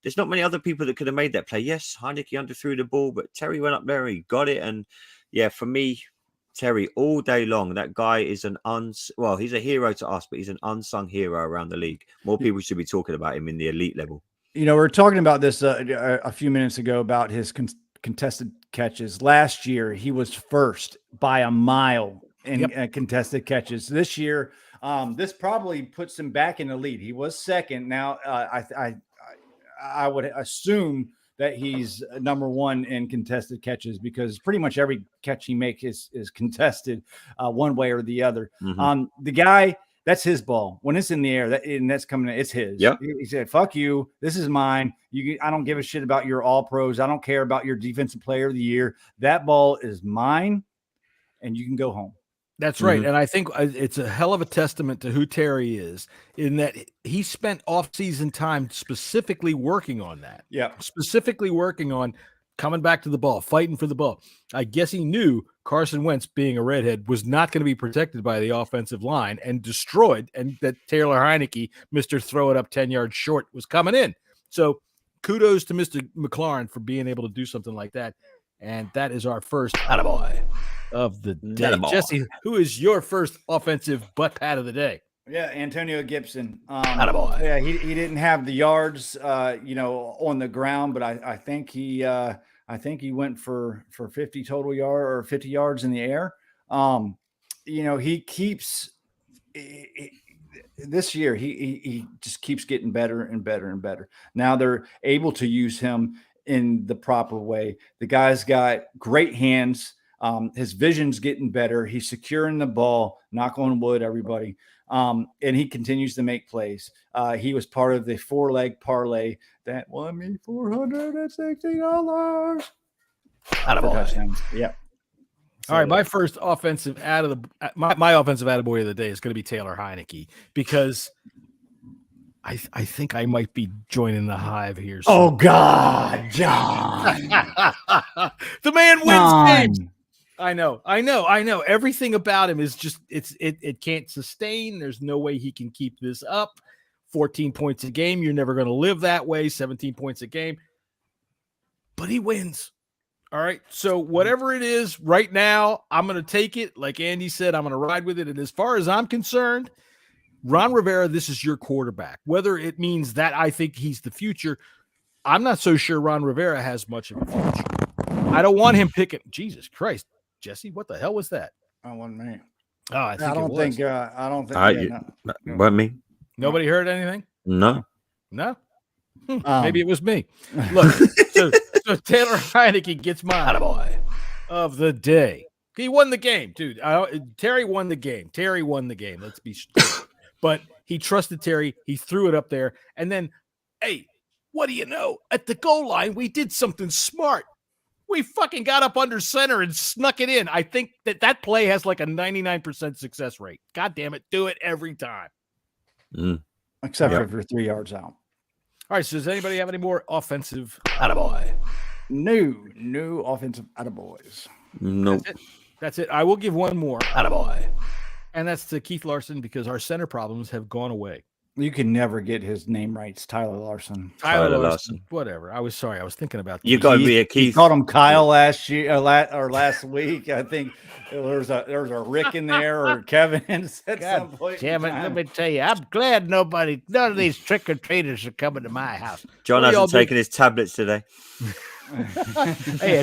I: there's not many other people that could have made that play. Yes, Heineke underthrew the ball, but Terry went up there and he got it. And yeah, for me, Terry all day long. That guy is he's a hero to us, but he's an unsung hero around the league. More people should be talking about him in the elite level.
F: You know, we were talking about this a few minutes ago about his contested catches. Last year, he was first by a mile in contested catches. This year, this probably puts him back in the lead. He was second. Now, I would assume that he's number one in contested catches because pretty much every catch he makes is contested one way or the other. The guy, that's his ball. When it's in the air, that's coming in, it's his.
I: Yep.
F: He said, "Fuck you. This is mine. I don't give a shit about your all pros. I don't care about your defensive player of the year. That ball is mine, and you can go home."
E: That's right. And I think it's a hell of a testament to who Terry is in that he spent off-season time specifically working on that.
F: Yeah.
E: Specifically working on coming back to the ball, fighting for the ball. I guess he knew Carson Wentz, being a redhead, was not going to be protected by the offensive line and destroyed, and that Taylor Heineke, Mr. Throw It Up 10 yards short, was coming in. So kudos to Mr. McLaurin for being able to do something like that. And that is our first attaboy of the day. Jesse, who is your first offensive butt pat of the day?
F: Yeah, Antonio Gibson. Attaboy. Yeah, he didn't have the yards, on the ground, but I think he went for 50 total yard or 50 yards in the air. He keeps. this year he just keeps getting better and better and better. Now they're able to use him in the proper way. The guy's got great hands. His vision's getting better. He's securing the ball. Knock on wood, everybody. And he continues to make plays. He was part of the 4-leg parlay that won me $460. Touchdowns. Yeah.
E: All right, my first offensive my offensive attaboy of the day is going to be Taylor Heineke, because I think I might be joining the hive here soon.
F: Oh God, John!
E: The man wins games. I know. Everything about him is just it can't sustain. There's no way he can keep this up. 14 points a game. You're never going to live that way. 17 points a game. But he wins. All right. So whatever it is right now, I'm going to take it. Like Andy said, I'm going to ride with it. And as far as I'm concerned, Ron Rivera, this is your quarterback. Whether it means that I think he's the future, I'm not so sure Ron Rivera has much of a future. I don't want him picking. Jesus Christ, Jesse, what the hell was that?
F: I wasn't me.
E: Oh, I don't
F: think.
I: What me?
E: Nobody heard anything?
I: No.
E: Maybe it was me. Look, so Taylor Heineke gets my attaboy of the day. He won the game, dude. Terry won the game. Let's be straight. But he trusted Terry. He threw it up there. And then, hey, what do you know? At the goal line, we did something smart. We fucking got up under center and snuck it in. I think that play has like a 99% success rate. God damn it. Do it every time.
F: Except for if you're 3 yards out.
E: All right, so does anybody have any more offensive attaboy?
F: No offensive attaboys.
I: Nope.
E: That's it. I will give one more attaboy, and that's to Keith Larson, because our center problems have gone away.
F: You can never get his name right. It's Tyler Larson.
E: Tyler Larson. Whatever. I was sorry. I was thinking about
I: you. Got to be a Keith.
F: You called him Kyle last year or last week. I think there's a Rick in there or Kevin at some point.
J: Damn it! Let me tell you, I'm glad none of these trick or treaters are coming to my house.
I: John hasn't taken his tablets today.
J: Hey,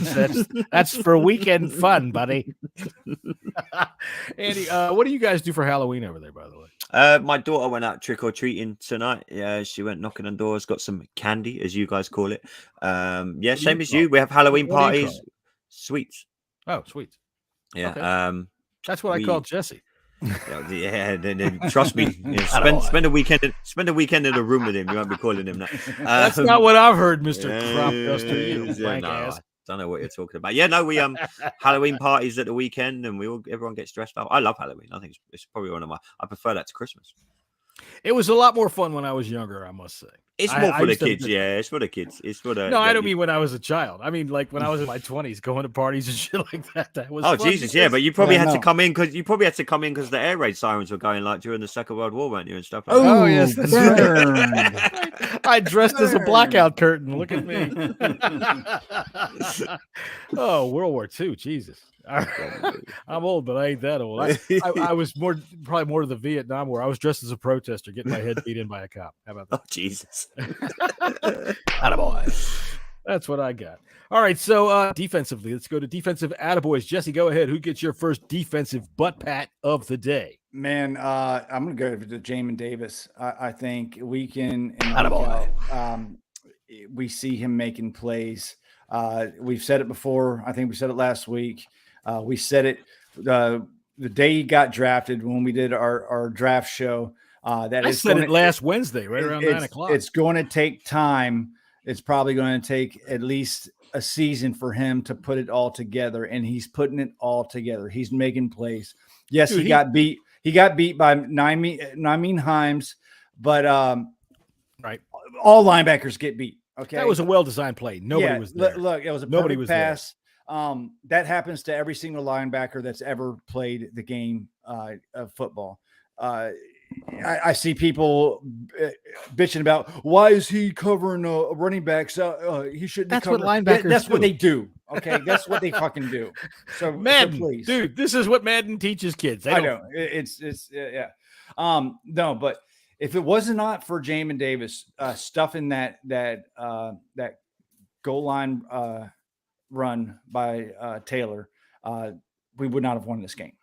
J: that's for weekend fun, buddy.
E: Andy, what do you guys do for Halloween over there, by the way?
I: My daughter went out trick or treating tonight. Yeah, she went knocking on doors, got some candy, as you guys call it. Yeah, same as you. We have Halloween parties, sweets.
E: Oh, sweets.
I: Yeah.
E: Okay. That's what I call Jesse.
I: Yeah, then trust me. Spend a weekend in a room with him. You won't be calling him that.
E: That's not what I've heard, Mr. Crop Duster. You
I: ass. Don't know what you're talking about. Yeah, no, we Halloween parties at the weekend, and everyone gets dressed up. I love Halloween. I think it's probably I prefer that to Christmas.
E: It was a lot more fun when I was younger, I must say.
I: It's more for the kids, yeah. It's for the kids. It's for the.
E: No, I don't mean when I was a child. I mean like when I was in my 20s, going to parties and shit like that. That was.
I: Oh fun. Jesus, yeah, but you probably had to come in because the air raid sirens were going like during the Second World War, weren't you, and stuff like that.
E: Oh yes, that's right. I dressed as a blackout curtain. Look at me. Oh, World War II, Jesus. I'm old, but I ain't that old. I was probably more to the Vietnam War. I was dressed as a protester, getting my head beat in by a cop. How about that?
I: Oh, Jesus.
E: Attaboy. That's what I got. All right, so defensively, let's go to defensive attaboys. Jesse, go ahead. Who gets your first defensive butt pat of the day?
F: Man, I'm going to go to Jamin Davis. I think week in and week out, we see him making plays. We've said it before. I think we said it last week. We said it the day he got drafted when we did our draft show.
E: I said it last Wednesday, right around 9 o'clock.
F: It's going to take time. It's probably going to take at least a season for him to put it all together, and he's putting it all together. He's making plays. Yes, he got beat. He got beat by Nymean Himes, but
E: right,
F: all linebackers get beat. Okay,
E: that was a well-designed play. Nobody was there.
F: Look, it was a perfect pass. That happens to every single linebacker that's ever played the game of football. I see people bitching about why is he covering running backs? He shouldn't.
E: That's what linebackers.
F: That's what they do. Okay, that's what they fucking do. So
E: Madden,
F: please,
E: dude, this is what Madden teaches kids.
F: I know it's yeah. No, but if it was not for Jamin Davis stuffing that goal line run by Taylor, we would not have won this game.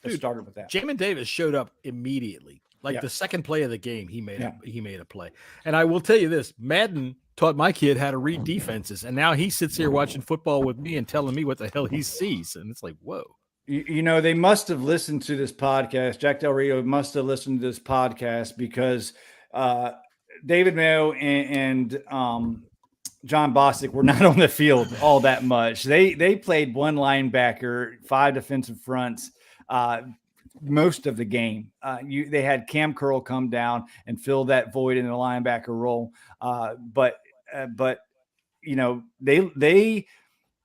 F: It started with that.
E: Jamin Davis showed up immediately. Like the second play of the game, he made a play. And I will tell you this, Madden taught my kid how to read defenses, and now he sits here watching football with me and telling me what the hell he sees, and it's like, whoa.
F: You know, they must have listened to this podcast. Jack Del Rio must have listened to this podcast because David Mayo and John Bostic were not on the field all that much. They played one linebacker, 5 defensive fronts most of the game. They had Cam Curl come down and fill that void in the linebacker role. But you know, they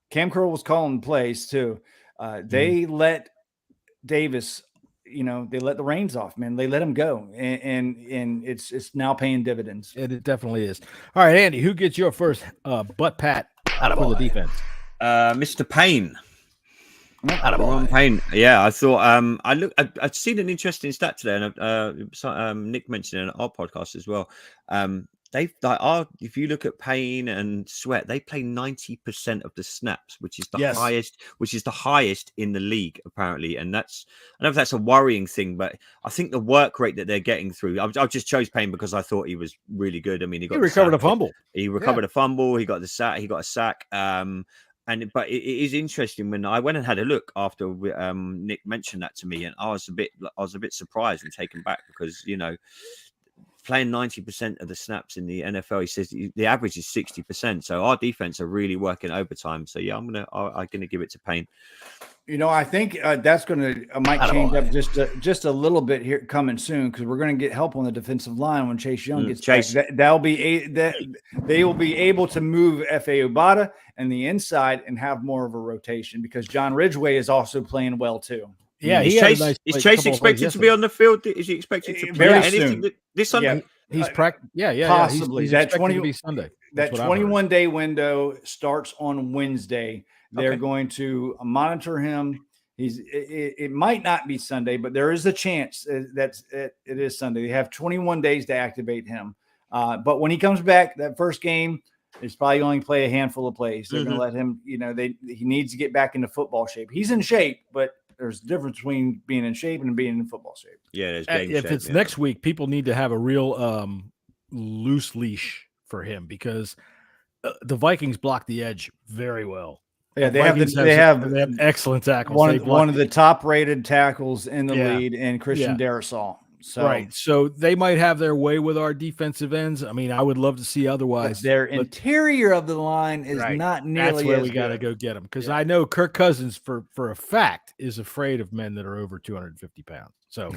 F: Cam Curl was calling plays too. They let Davis, you know, they let the reins off, man. They let him go, and it's now paying dividends.
E: It definitely is. All right, Andy, who gets your first butt pat for the defense?
I: Mr. Payne. Payne. Yeah, I thought I'd seen an interesting stat today, and Nick mentioned it in our podcast as well. If you look at Payne and Sweat, they play 90% of the snaps, which is the highest in the league, apparently. And I don't know if that's a worrying thing, but I think the work rate that they're getting through. I just chose Payne because I thought he was really good. I mean, he
E: recovered a fumble.
I: He recovered a fumble. He got the sack. He got a sack. But it is interesting when I went and had a look after Nick mentioned that to me, and I was a bit surprised and taken back because, you know, playing 90% of the snaps in the NFL, he says the average is 60%. So our defense are really working overtime. So yeah, I'm gonna give it to Payne.
F: You know, I think that's might change up just a little bit here coming soon, because we're going to get help on the defensive line when Chase Young gets back. They will be able to move F.A. Obata and the inside and have more of a rotation, because John Ridgeway is also playing well too.
E: Yeah,
I: is Chase expected to be on the field? Is he expected to play anything this Sunday?
E: He's
F: possibly.
E: He's that 20 to be Sunday.
F: That 21-day window starts on Wednesday. They're going to monitor him. It might not be Sunday, but there is a chance that it is Sunday. They have 21 days to activate him. But when he comes back, that first game, he's probably going to play a handful of plays. They're going to let him. You know, he needs to get back into football shape. He's in shape, but there's a difference between being in shape and being in football shape.
I: Yeah,
E: if it's next week, people need to have a real loose leash for him, because the Vikings block the edge very well.
F: Yeah, they have
E: excellent tackles.
F: One of the top-rated tackles in the lead, and Christian Darrisaw.
E: So they might have their way with our defensive ends. I mean, I would love to see otherwise.
F: But their interior of the line is not nearly.
E: That's where we got to go get them, because I know Kirk Cousins for a fact is afraid of men that are over 250 pounds. So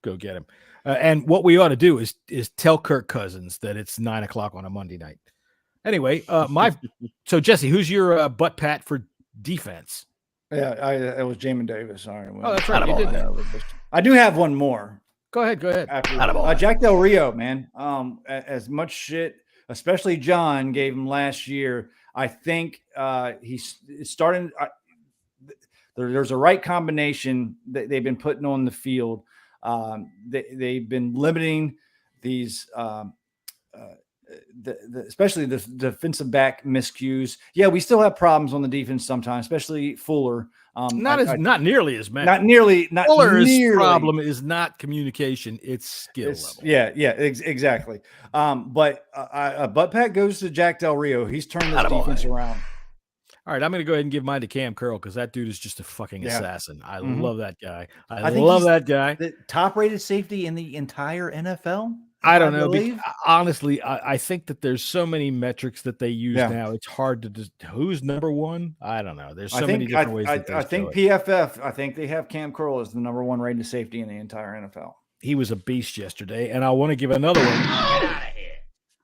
E: go get him. And what we ought to do is tell Kirk Cousins that it's 9:00 on a Monday night. Anyway, so Jesse, who's your butt pat for defense?
F: Yeah, it was Jamin Davis. Sorry.
E: Oh, that's right. You did that.
F: I do have one more.
E: Go ahead.
F: Jack Del Rio, man. As much shit, especially John, gave him last year. I think he's starting. There's a right combination that they've been putting on the field. They've been limiting these. Especially the defensive back miscues. Yeah, we still have problems on the defense sometimes, especially Fuller.
E: Not nearly as many.
F: Fuller's
E: problem is not communication; it's skill level.
F: Yeah, exactly. But a butt pat goes to Jack Del Rio. He's turned this defense around.
E: All right, I'm going to go ahead and give mine to Cam Curl, because that dude is just a fucking assassin. I love that guy. I love that guy.
F: The top-rated safety in the entire NFL.
E: I don't know. Honestly, I think that there's so many metrics that they use now. It's hard to just who's number one. I don't know. There's many different ways.
F: I think PFF. I think they have Cam Curl as the number one rated safety in the entire NFL.
E: He was a beast yesterday, and I want to give another one. Get out of here!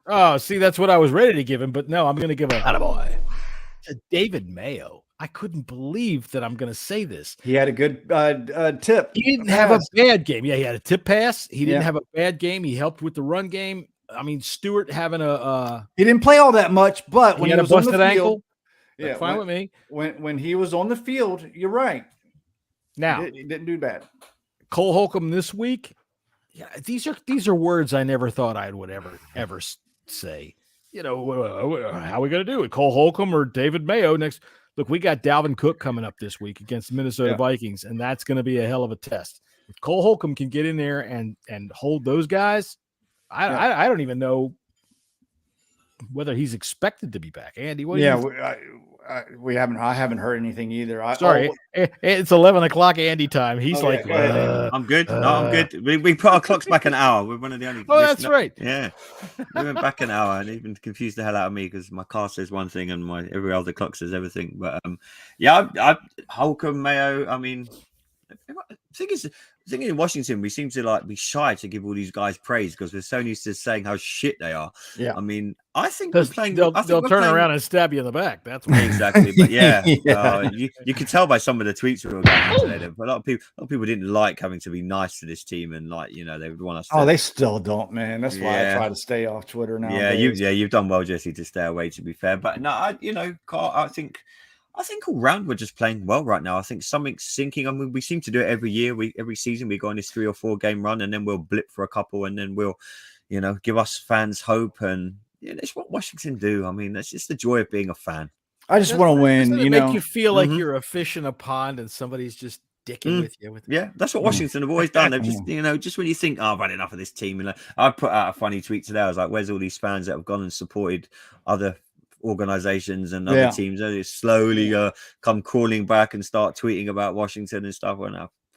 E: Oh, see, that's what I was ready to give him, but no, I'm going to give to David Mayo. I couldn't believe that I'm going to say this.
F: He had a good tip.
E: He didn't have a bad game. Yeah, he had a tip pass. He didn't have a bad game. He helped with the run game. I mean, Stewart having
F: he didn't play all that much, but when he was
E: busted
F: on the
E: ankle,
F: field,
E: fine with me.
F: When he was on the field, you're right.
E: Now
F: he didn't do bad.
E: Cole Holcomb this week. Yeah, these are words I never thought I would ever say. You know, how are we going to do it? Cole Holcomb or David Mayo next? Look, we got Dalvin Cook coming up this week against the Minnesota Vikings, and that's going to be a hell of a test. If Cole Holcomb can get in there and hold those guys, I don't even know whether he's expected to be back. Andy, what?
F: We haven't. I haven't heard anything either.
E: It's 11 o'clock Andy time. He's
I: I'm good. No, I'm good. We put our clocks back an hour. We're one of the only.
E: Oh, that's right.
I: Yeah, we went back an hour and even confused the hell out of me because my car says one thing and my every other clock says everything. But I Holcomb, Mayo. I mean, the thing in Washington, we seem to be shy to give all these guys praise because we're so used to saying how shit they are.
F: Yeah,
I: I mean, I think
E: they'll turn around and stab you in the back. That's what
I: exactly. But you can tell by some of the tweets we were going on today. But a lot of people didn't like having to be nice to this team and they would want us.
F: They still don't, man. That's why I try to stay off Twitter now.
I: You've done well, Jesse, to stay away. To be fair, but no, Carl, I think all round we're just playing well right now. I think something's sinking. I mean, we seem to do it every year. Every season we go on this 3 or 4 game run, and then we'll blip for a couple, and then we'll, give us fans hope. And it's what Washington do. I mean, that's just the joy of being a fan.
F: I just want to win.
E: Doesn't it make you feel like you're a fish in a pond and somebody's just dicking with you?
I: That's what Washington have always done. They've just, just when you think, I've had enough of this team. I put out a funny tweet today. I was like, "Where's all these fans that have gone and supported other organizations and other teams? They slowly come crawling back and start tweeting about Washington and stuff."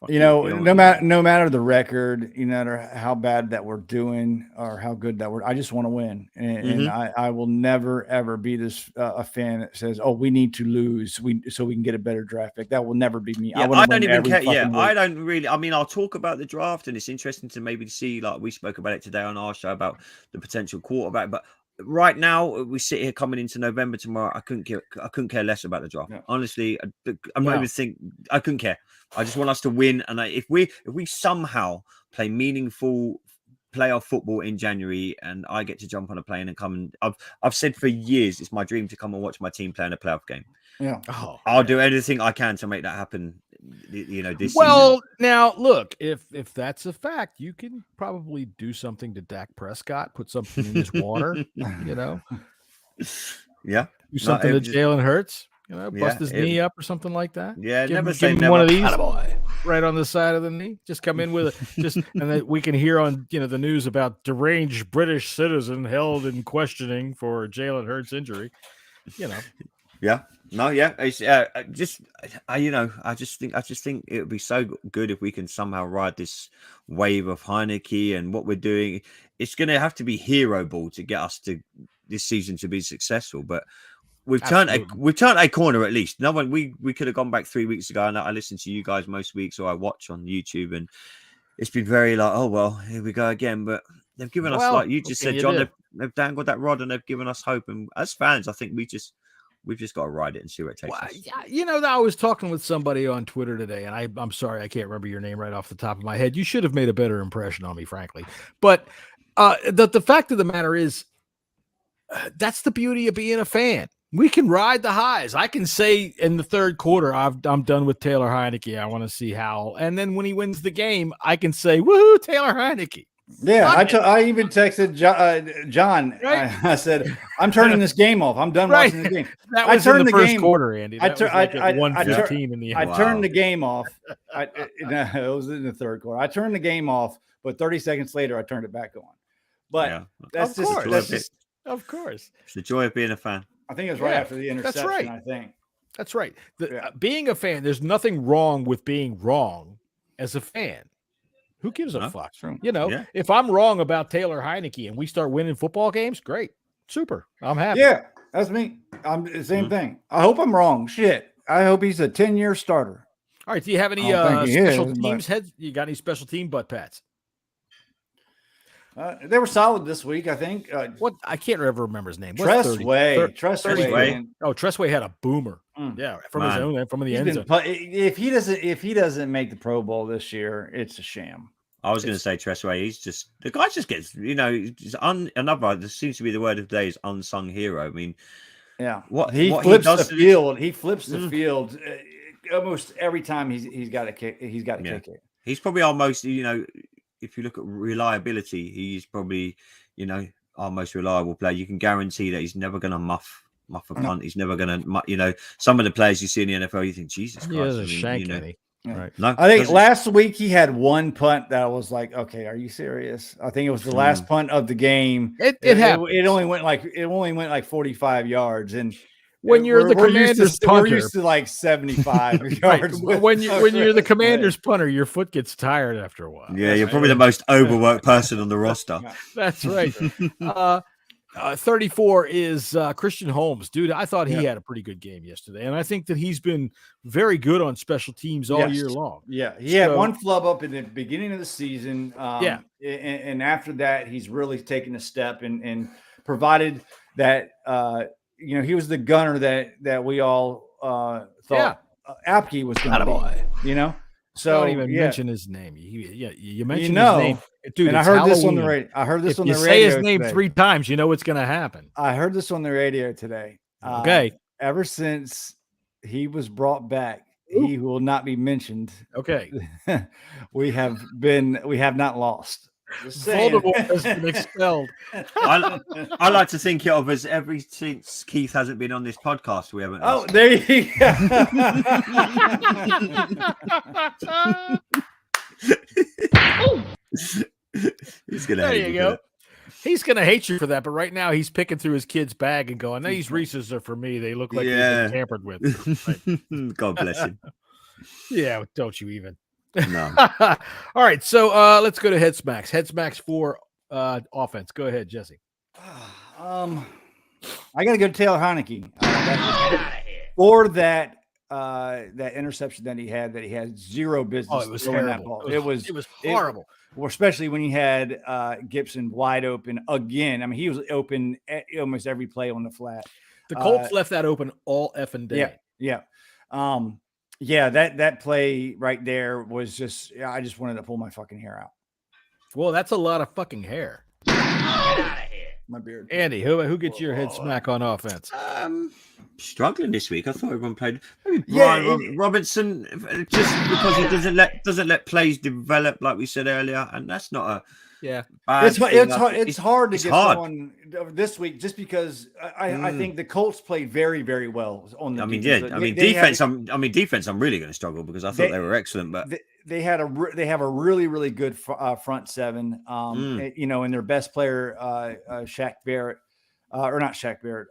F: No matter the record, no matter how bad that we're doing or how good that we're, I just want to win, and I will never ever be this a fan that says, "Oh, we need to lose so we can get a better draft pick." That will never be me.
I: I don't even care. I don't really. I mean, I'll talk about the draft, and it's interesting to maybe see, like we spoke about it today on our show about the potential quarterback, but right now, we sit here coming into November tomorrow. I couldn't care less about the draft. Yeah. Honestly, I'm not even think. I couldn't care. I just want us to win. And if we somehow play meaningful playoff football in January, and I get to jump on a plane and come and I've said for years it's my dream to come and watch my team play in a playoff game.
F: Yeah,
I: I'll do anything I can to make that happen. This
E: well,
I: season.
E: Now look, if that's a fact, you can probably do something to Dak Prescott, put something in his water,
I: Yeah,
E: do something to Jalen Hurts, bust his knee up or something like that.
I: Yeah,
E: give
I: him
E: one of these right on the side of the knee. Just come in with and then we can hear on the news about deranged British citizen held in questioning for Jalen Hurts injury.
I: Yeah. No, yeah. It's I just think it would be so good if we can somehow ride this wave of Heineke and what we're doing. It's going to have to be hero ball to get us to this season to be successful. But we've turned a corner at least. No one we could have gone back 3 weeks ago, and I listen to you guys most weeks, or I watch on YouTube, and it's been very like, oh well, here we go again. But they've given us, like you just said, John, they've dangled that rod and they've given us hope. And as fans, I think we've just got to ride it and see where it takes us.
E: I was talking with somebody on Twitter today, and I'm sorry, I can't remember your name right off the top of my head. You should have made a better impression on me, frankly. But the fact of the matter is, that's the beauty of being a fan. We can ride the highs. I can say in the third quarter, I'm done with Taylor Heineke. I want to see Howell. And then when he wins the game, I can say, woohoo, Taylor Heineke.
F: Yeah, I even texted John. Right? I said, I'm turning this game off. I'm done watching the game.
E: That was in the first quarter, Andy. That was like at 1:15 in the end.
F: I turned the game off. It was in the third quarter. I turned the game off, but 30 seconds later, I turned it back on. But that's just
E: of course.
I: It's the joy of being a fan.
F: I think it was right after the interception.
E: That's right.
F: I think
E: that's right. Being a fan, there's nothing wrong with being wrong as a fan. Who gives a fuck? If I'm wrong about Taylor Heineke and we start winning football games, great. Super. I'm happy.
F: Yeah, that's me. I'm the same thing. I hope I'm wrong. Shit. I hope he's a 10-year starter.
E: All right. Do you have any special teams heads? You got any special team butt pats?
F: They were solid this week, I think.
E: What? I can't ever remember his name.
F: Tressway.
E: Oh, Tressway had a boomer. Yeah, from his own, from the end zone.
F: If he doesn't make the Pro Bowl this year, it's a sham.
I: I was going to say Tressway. He's just the guy. Just gets another. This seems to be the word of the day is unsung hero. I mean,
F: he flips the field. He flips the field almost every time he's got a kick. He's got to kick it.
I: He's probably our most. If you look at reliability, he's probably our most reliable player. You can guarantee that he's never going to muff a punt. He's never going to. Some of the players you see in the NFL, you think, Jesus Christ.
E: He has a shank, Right.
F: No, I think last week he had one punt that was like, okay, are you serious? I think it was the last punt of the game. It only went like 45 yards, and
E: when you're the Commanders punter,
F: we're used to like 75 yards.
E: When you're the Commanders punter, your foot gets tired after a while.
I: Yeah, you're probably the most overworked person on the roster.
E: That's right. 34 is Christian Holmes. Dude, I thought he had a pretty good game yesterday. And I think that he's been very good on special teams all year long.
F: Yeah. He had one flub up in the beginning of the season. And after that, he's really taken a step and provided that, he was the gunner that we all thought Apke was going to be, So
E: don't even mention his name. You mentioned
F: his
E: name, dude.
F: And I heard this on the radio. If you
E: say his name today, 3 times, you know what's going to happen.
F: I heard this on the radio today.
E: Okay.
F: Ever since he was brought back, he will not be mentioned.
E: Okay.
F: we have not lost.
E: Voldemort has been expelled.
I: I like to think of as ever since Keith hasn't been on this podcast, we haven't.
F: Oh, there you
I: go. He's gonna.
E: There you go. He's gonna hate you for that, but right now he's picking through his kid's bag and going, "These Reese's are for me. They look like they've been tampered with."
I: Right. God bless him.
E: Yeah, don't you even?
I: No.
E: All right, so let's go to head smacks. Head smacks for offense. Go ahead, Jesse.
F: I got to go to Taylor Heineke for that interception that he had zero business.
E: Oh, it was terrible.
F: It was
E: horrible.
F: Especially when you had Gibson wide open again. I mean, he was open almost every play on the flat.
E: The Colts left that open all effing day.
F: Yeah. Yeah, that play right there was just, I just wanted to pull my fucking hair out.
E: Well, that's a lot of fucking hair.
G: Get out of here.
F: My beard.
E: Andy, who gets your head smack on offense?
I: Struggling this week. I thought everyone played. Maybe Brian Robinson, just because he doesn't let plays develop, like we said earlier, and that's not a
F: It's hard to get someone this week just because I think the Colts played very, very well on the
I: defense. Defense. I'm really going to struggle because I thought they were excellent, but
F: they have a really, really good front seven. And their best player, Shaq Barrett, or not Shaq Barrett,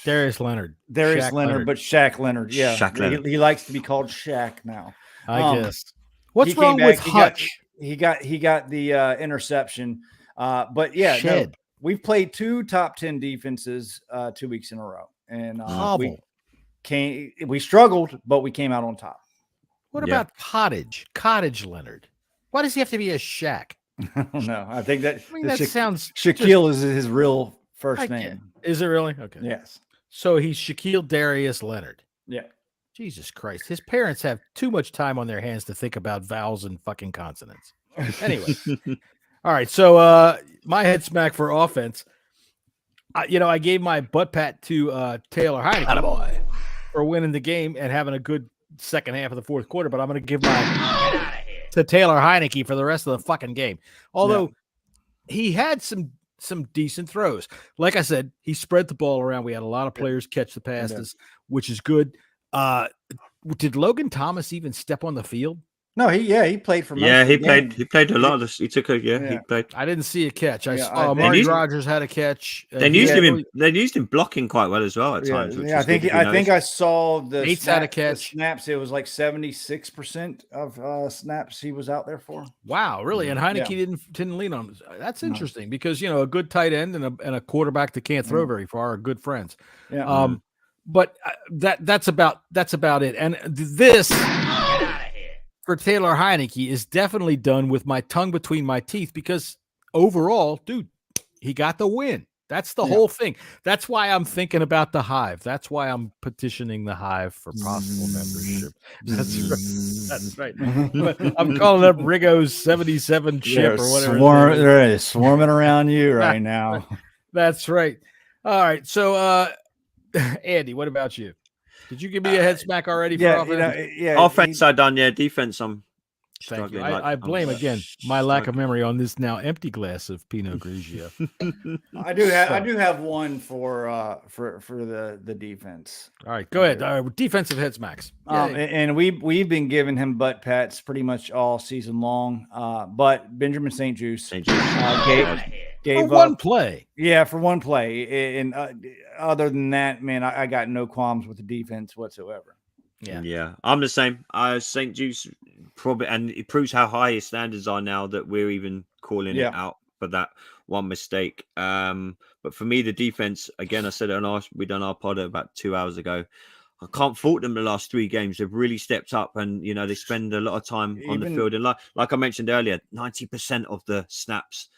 E: Darius Leonard.
F: Darius Leonard, but Shaq Leonard. Yeah,
I: Shaq Leonard.
F: He likes to be called Shaq now.
E: I guess. What's wrong with Hutch?
F: He got the interception. But yeah, we've played 2 top 10 defenses 2 weeks in a row. And we struggled, but we came out on top.
E: What about Cottage Leonard? Why does he have to be a Shaq?
F: I don't know. I think that
E: sounds
F: Shaquille is his real first name.
E: Is it really? Okay.
F: Yes.
E: So he's Shaquille Darius Leonard.
F: Yeah.
E: Jesus Christ. His parents have too much time on their hands to think about vowels and fucking consonants. Anyway. All right. So my head smack for offense. I gave my butt pat to Taylor Heineke for winning the game and having a good second half of the fourth quarter, but I'm going to give mine to Taylor Heineke for the rest of the fucking game. Although he had some decent throws. Like I said, he spread the ball around. We had a lot of players catch the passes, which is good. Did Logan Thomas even step on the field?
F: No, he played for.
I: He played a lot of this. He took he played.
E: I didn't see a catch. I saw Marty Rogers had a catch.
I: They used him blocking quite well as well at times.
F: I think I saw the
E: Nate's had a catch.
F: Snaps. It was like 76% of snaps he was out there for.
E: Wow, really? And Heineke didn't lean on him. That's interesting because a good tight end and a quarterback that can't throw very far are good friends.
F: Yeah.
E: But that's about it. And this for Taylor Heineke is definitely done with my tongue between my teeth because overall, dude, he got the win. That's the whole thing. That's why I'm thinking about the Hive. That's why I'm petitioning the Hive for possible membership. That's right. I'm calling up Rigo's 77 chip or whatever.
F: Swarming around you right now.
E: That's right. All right. So, Andy, what about you? Did you give me a head smack already for offense?
I: Offense I done, defense I'm
E: Thank you. I blame again my lack of memory on this now empty glass of Pinot Grigio.
F: I do have one for the defense.
E: All right, go ahead. Defensive heads, Max.
F: And we've been giving him butt pats pretty much all season long. But Benjamin St. Juice gave
E: for one play.
F: Yeah, for one play. And other than that, man, I got no qualms with the defense whatsoever.
I: Yeah, I'm the same. St. Juice probably, and it proves how high his standards are now that we're even calling it out for that one mistake. But for me, the defense, again, I said it we done our pod about 2 hours ago. I can't fault them the last 3 games. They've really stepped up, and they spend a lot of time on the field. And like I mentioned earlier, 90% of the snaps,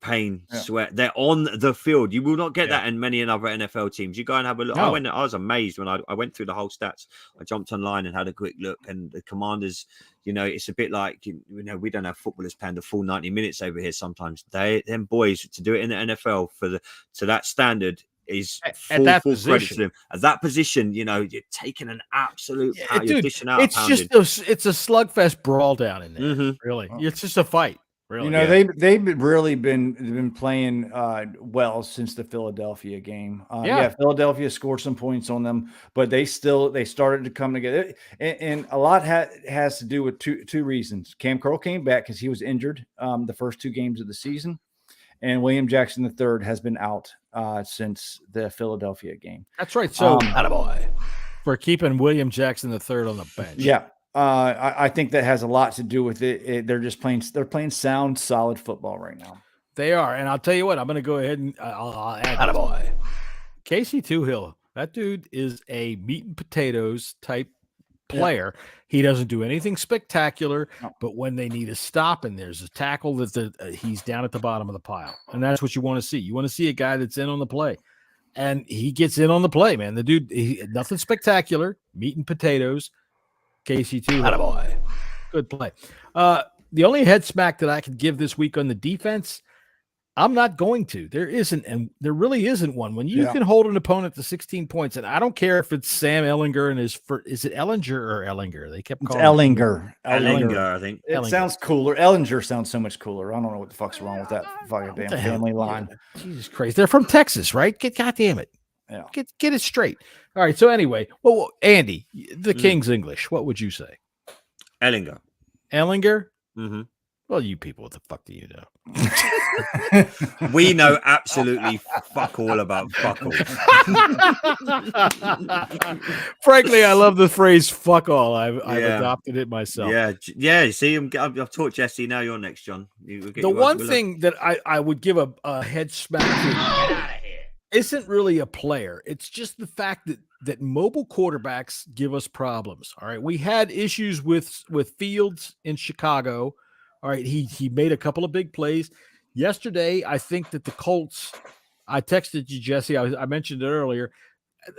I: pain, sweat, they're on the field. You will not get that in many other NFL teams. You go and have a look. No. I was amazed when I went through the whole stats. I jumped online and had a quick look, and the Commanders, it's a bit like, we don't have footballers playing the full 90 minutes over here sometimes. Them boys, to do it in the NFL to that standard is full credit to them. At that position, you're taking an absolute pound. You're dishing out
E: it's a slugfest brawl down in there. Really. It's just a fight. Really?
F: They've really been playing well since the Philadelphia game. Philadelphia scored some points on them, but they started to come together. And a lot has to do with two reasons. Cam Curl came back because he was injured the first 2 games of the season, and William Jackson III has been out since the Philadelphia game.
E: That's right. So, attaboy for keeping William Jackson III on the bench.
F: Yeah. I think that has a lot to do with it. They're playing sound, solid football right now.
E: They are. And I'll tell you what, I'm going to go ahead and I'll add attaboy. Casey Toohill, that dude is a meat and potatoes type player. He doesn't do anything spectacular, but when they need a stop and there's a tackle, he's down at the bottom of the pile. And that's what you want to see. You want to see a guy that's in on the play. And he gets in on the play, man. The dude, nothing spectacular, meat and potatoes. Casey too. Attaboy. Good play. The only head smack that I could give this week on the defense, I'm not going to. There isn't, and there really isn't one. When you can hold an opponent to 16 points, and I don't care if it's Sam Ehlinger and is it Ellinger or Ellinger? They kept calling
F: Ellinger.
I: Ellinger, I think.
F: It sounds cooler. Ellinger sounds so much cooler. I don't know what the fuck's wrong with that fucking damn family line.
E: Jesus Christ. They're from Texas, right? God damn it. Yeah. Get it straight. All right. So anyway, well, Andy, the King's English, what would you say?
I: Ellinger.
E: Mm-hmm. Well, you people, what the fuck do you know?
I: We know absolutely fuck all about fuck all.
E: Frankly, I love the phrase fuck all. I've adopted it myself.
I: Yeah. See, I've taught Jesse. Now you're next, John.
E: The one thing that I would give a head smack to isn't really a player. It's just the fact that mobile quarterbacks give us problems. All right. We had issues with Fields in Chicago. All right. He made a couple of big plays. Yesterday, I think that the Colts, I texted you, Jesse. I mentioned it earlier.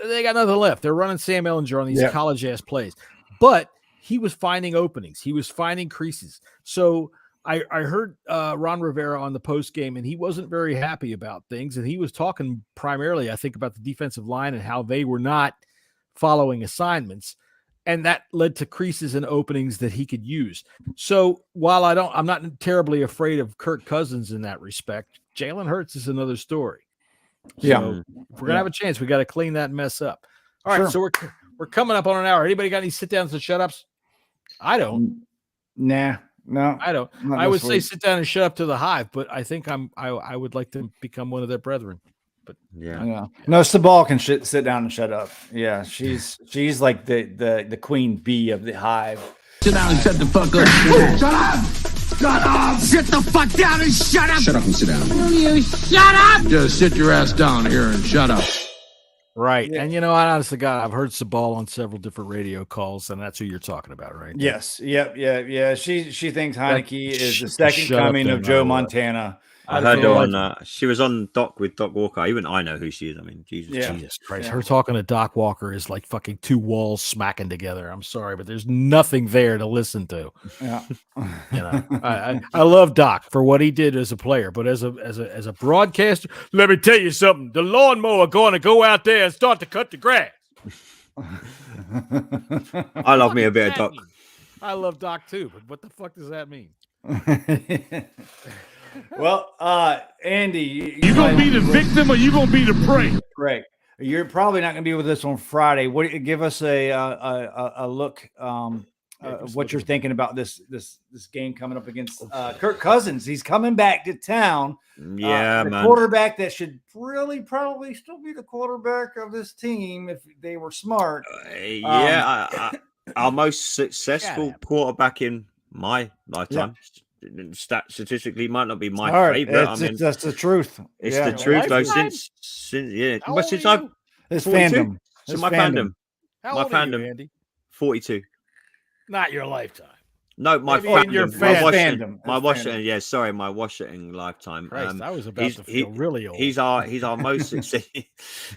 E: They got nothing left. They're running Sam Ehlinger on these college ass plays. But he was finding openings. He was finding creases. So I heard Ron Rivera on the post game, and he wasn't very happy about things. And he was talking primarily, I think, about the defensive line and how they were not following assignments. And that led to creases and openings that he could use. So while I'm not terribly afraid of Kirk Cousins in that respect, Jalen Hurts is another story. So if we're going to have a chance, we got to clean that mess up. All right. So we're coming up on an hour. Anybody got any sit downs and shut ups? I don't.
F: Nah. No,
E: I don't. I would say sit down and shut up to the Hive, but I think I would like to become one of their brethren. But
F: no, Sabal can sit down and shut up. Yeah, she's like the queen bee of the Hive.
B: Sit down and shut the fuck up. Shut up! Shut up! Sit the fuck down and shut up!
K: Shut up and sit down.
B: Will you shut up?
K: Just sit your ass down here and shut up.
E: Right. Yeah. And I honestly, God, I've heard Sabal on several different radio calls, and that's who you're talking about, right?
F: Yes. Yep. Yeah. She thinks Heineke is the second coming of Joe Montana.
I: I heard her on. She was on Doc with Doc Walker. Even I know who she is. I mean, Jesus
E: Christ, her talking to Doc Walker is like fucking two walls smacking together. I'm sorry, but there's nothing there to listen to.
F: Yeah,
E: I love Doc for what he did as a player, but as a broadcaster, let me tell you something: the lawnmower going to go out there and start to cut the grass.
I: I love me a bit of Doc.
E: I love Doc too, but what the fuck does that mean?
F: Well, Andy,
A: you gonna be the victim or you gonna be the prey?
F: Right. You're probably not gonna be with us on Friday. Give us a look. What you're thinking about this game coming up against Kirk Cousins. He's coming back to town.
I: Yeah,
F: the
I: man.
F: Quarterback that should really probably still be the quarterback of this team if they were smart.
I: Our most successful quarterback in my lifetime. Statistically, might not be my favorite.
F: That's the truth.
I: It's the truth, though. Since
F: it's
I: fandom.
F: It's
I: my fandom.
E: How old are you, Andy?
I: 42.
E: Not your lifetime.
I: No, my
F: fandom.
I: My Washington. Yeah, sorry, my Washington lifetime.
E: Christ, I was about to feel really old.
I: He's our most successful.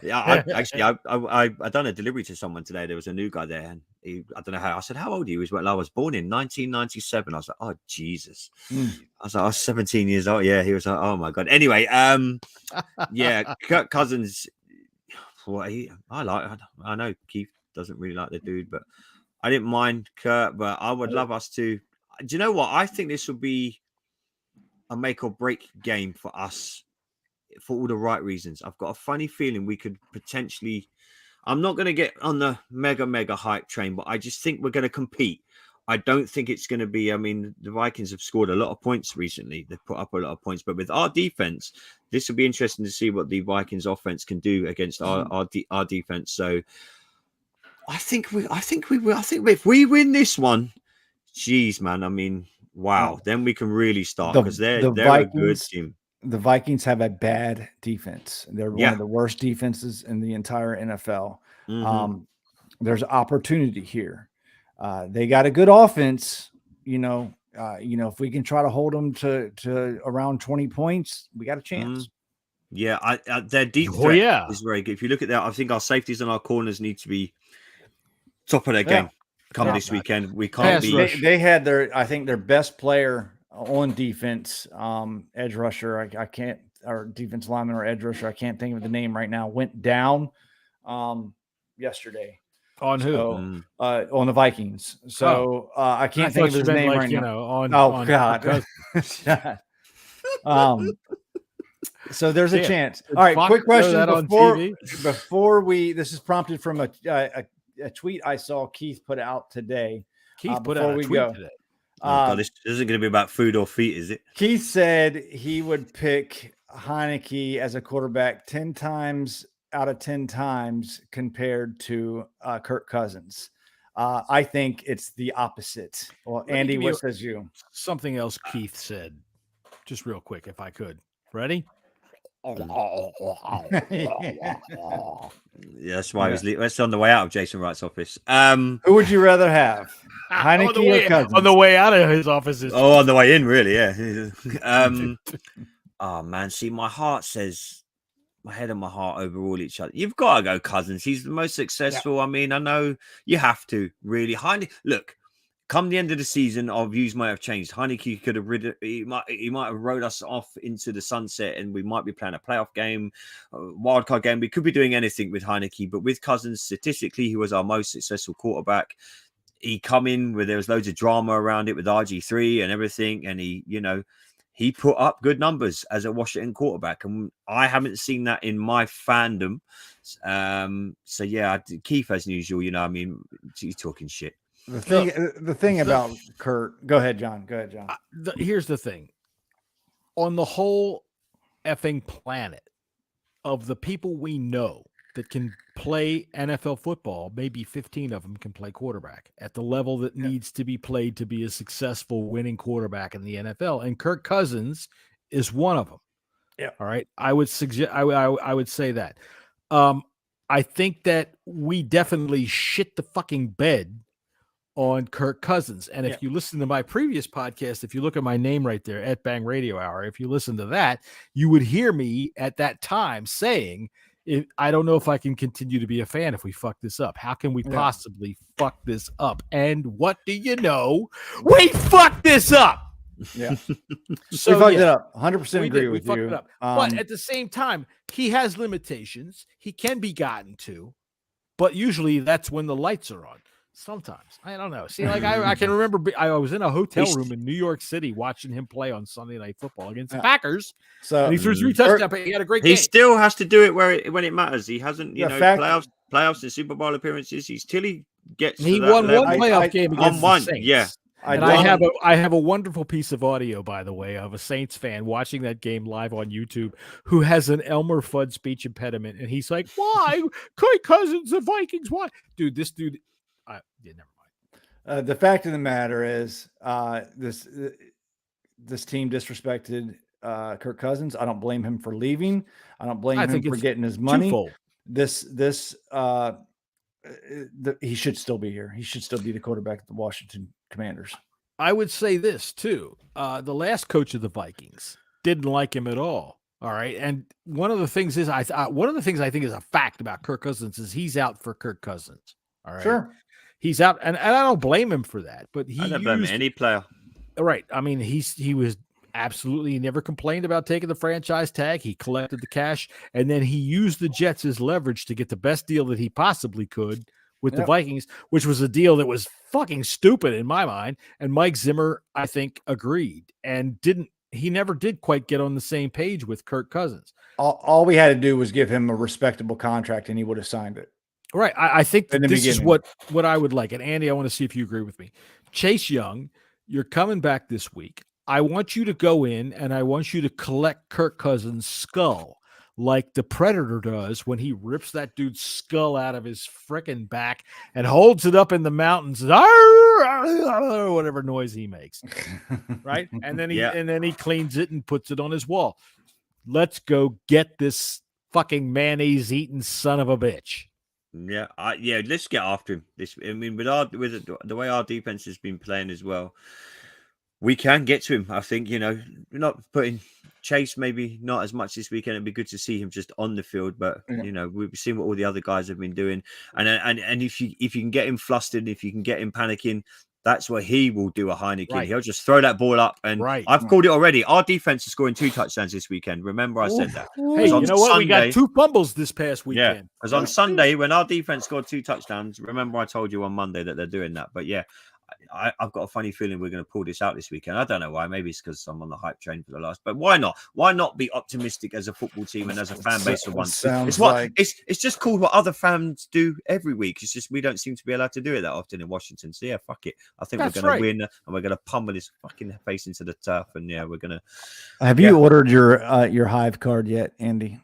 I: Yeah, I done a delivery to someone today. There was a new guy there, and I don't know how. I said, "How old are you?" He was, "Well, I was born in 1997." I was like, "Oh Jesus!" I was like, "I was 17 years old." Yeah, he was like, "Oh my God." Anyway, yeah, Kirk Cousins. I know Keith doesn't really like the dude, but I didn't mind Kurt, but I would love us to. Do you know what? I think this will be a make or break game for us for all the right reasons. I've got a funny feeling we could potentially. I'm not going to get on the mega hype train, but I just think we're going to compete. I don't think it's going to be. I mean, the Vikings have scored a lot of points recently. They've put up a lot of points, but with our defense, this will be interesting to see what the Vikings offense can do against our defense. So. I think if we win this one, geez, man. I mean, wow. Then we can really start because they're a good team.
F: The Vikings have a bad defense. They're one of the worst defenses in the entire NFL. There's opportunity here. They got a good offense. If we can try to hold them to around 20 points, we got a chance.
I: Yeah, their deep threat is very good. If you look at that, I think our safeties and our corners need to be top of their game come this weekend. We can't be.
F: They had their best player on defense, edge rusher. I can't, or defense lineman or edge rusher. I can't think of the name right now. Went down yesterday.
E: On who?
F: On the Vikings. So I can't think of his name right now. God. So there's a chance. All right, quick question before we. This is prompted from a tweet I saw Keith put out today.
E: Keith put out a tweet today.
I: God, this isn't going to be about food or feet, is it?
F: Keith said he would pick Heineke as a quarterback 10 times out of 10 times compared to Kirk Cousins. I think it's the opposite. Well, Andy, what says you?
E: Something else Keith said, just real quick, if I could. Ready?
I: Yeah, that's why that's on the way out of Jason Wright's office.
F: Who would you rather have? Heineke or Cousins?
E: On the way out of his office.
I: On the way in, really, yeah. Oh man, see, my heart says my head and my heart overrule each other. You've got to go Cousins. He's the most successful. I mean, I know you have to really. Look, come the end of the season, our views might have changed. Heineke could have he might have rode us off into the sunset, and we might be playing a playoff game, a wildcard game. We could be doing anything with Heineke, but with Cousins, statistically, he was our most successful quarterback. He come in where there was loads of drama around it with RG3 and everything, and he put up good numbers as a Washington quarterback, and I haven't seen that in my fandom. So yeah, Keith, as usual, I mean, he's talking shit.
F: The thing about Kurt, go ahead, John.
E: Here's the thing. On the whole effing planet of the people we know that can play NFL football, maybe 15 of them can play quarterback at the level that needs to be played to be a successful winning quarterback in the NFL. And Kirk Cousins is one of them.
F: Yeah.
E: All right. I would suggest, I would say that. I think that we definitely shit the fucking bed on Kirk Cousins. And if you listen to my previous podcast, if you look at my name right there at Bang Radio Hour, if you listen to that, you would hear me at that time saying, I don't know if I can continue to be a fan if we fuck this up. How can we possibly fuck this up? And what do you know? We fucked this up.
F: Yeah. So we fucked it up. 100% agree with you. It up.
E: But at the same time, he has limitations. He can be gotten to, but usually that's when the lights are on. Sometimes I don't know. See, like I can remember I was in a hotel room in New York City watching him play on Sunday Night Football against the Packers.
F: So
E: and he threw 3 touchdowns. But he had a great game.
I: He still has to do it when it matters. He hasn't, playoffs and Super Bowl appearances. Till he gets.
E: He
I: to that
E: won
I: level.
E: one playoff game against the Saints.
I: Yeah.
E: I have a wonderful piece of audio, by the way, of a Saints fan watching that game live on YouTube who has an Elmer Fudd speech impediment, and he's like, "Why, Kirk Cousins, the Vikings? Why, dude? This dude." Never mind.
F: The fact of the matter is, this team disrespected Kirk Cousins. I don't blame him for leaving. I don't blame him for getting his money.
E: Twofold.
F: He should still be here. He should still be the quarterback of the Washington Commanders.
E: I would say this too. The last coach of the Vikings didn't like him at all. All right, and one of the things is I think is a fact about Kirk Cousins is he's out for Kirk Cousins. All right,
F: sure,
E: he's out, and I don't blame him for that. But
I: I don't blame any player.
E: Right. I mean, he was absolutely, he never complained about taking the franchise tag. He collected the cash, and then he used the Jets as leverage to get the best deal that he possibly could with the Vikings, which was a deal that was fucking stupid in my mind. And Mike Zimmer, I think, agreed and he never did quite get on the same page with Kirk Cousins.
F: All we had to do was give him a respectable contract, and he would have signed it.
E: Right. I think this is what I would like. And Andy, I want to see if you agree with me. Chase Young, you're coming back this week. I want you to go in and I want you to collect Kirk Cousins' skull like the Predator does when he rips that dude's skull out of his frickin' back and holds it up in the mountains, whatever noise he makes. Right. And then he cleans it and puts it on his wall. Let's go get this fucking mayonnaise eating son of a bitch.
I: Yeah, let's get after him. With the way our defense has been playing as well, we can get to him. I think we're not putting Chase maybe not as much this weekend. It'd be good to see him just on the field, but we've seen what all the other guys have been doing, and if you can get him flustered, if you can get him panicking. That's what he will do a Heineken.
E: Right.
I: He'll just throw that ball up. And I've called it already. Our defense is scoring 2 touchdowns this weekend. Remember I said that.
E: Hey, you know what? We got 2 fumbles this past weekend.
I: Yeah, because on Sunday, when our defense scored 2 touchdowns, remember I told you on Monday that they're doing that. But yeah, I've got a funny feeling we're going to pull this out this weekend. I don't know why. Maybe it's because I'm on the hype train for the last. But why not? Why not be optimistic as a football team and as a fan base for once? It's just called what other fans do every week. It's just we don't seem to be allowed to do it that often in Washington. So yeah, fuck it. I think we're going to win and we're going to pummel his fucking face into the turf. And yeah, we're going to.
F: Have you ordered your Hive card yet, Andy?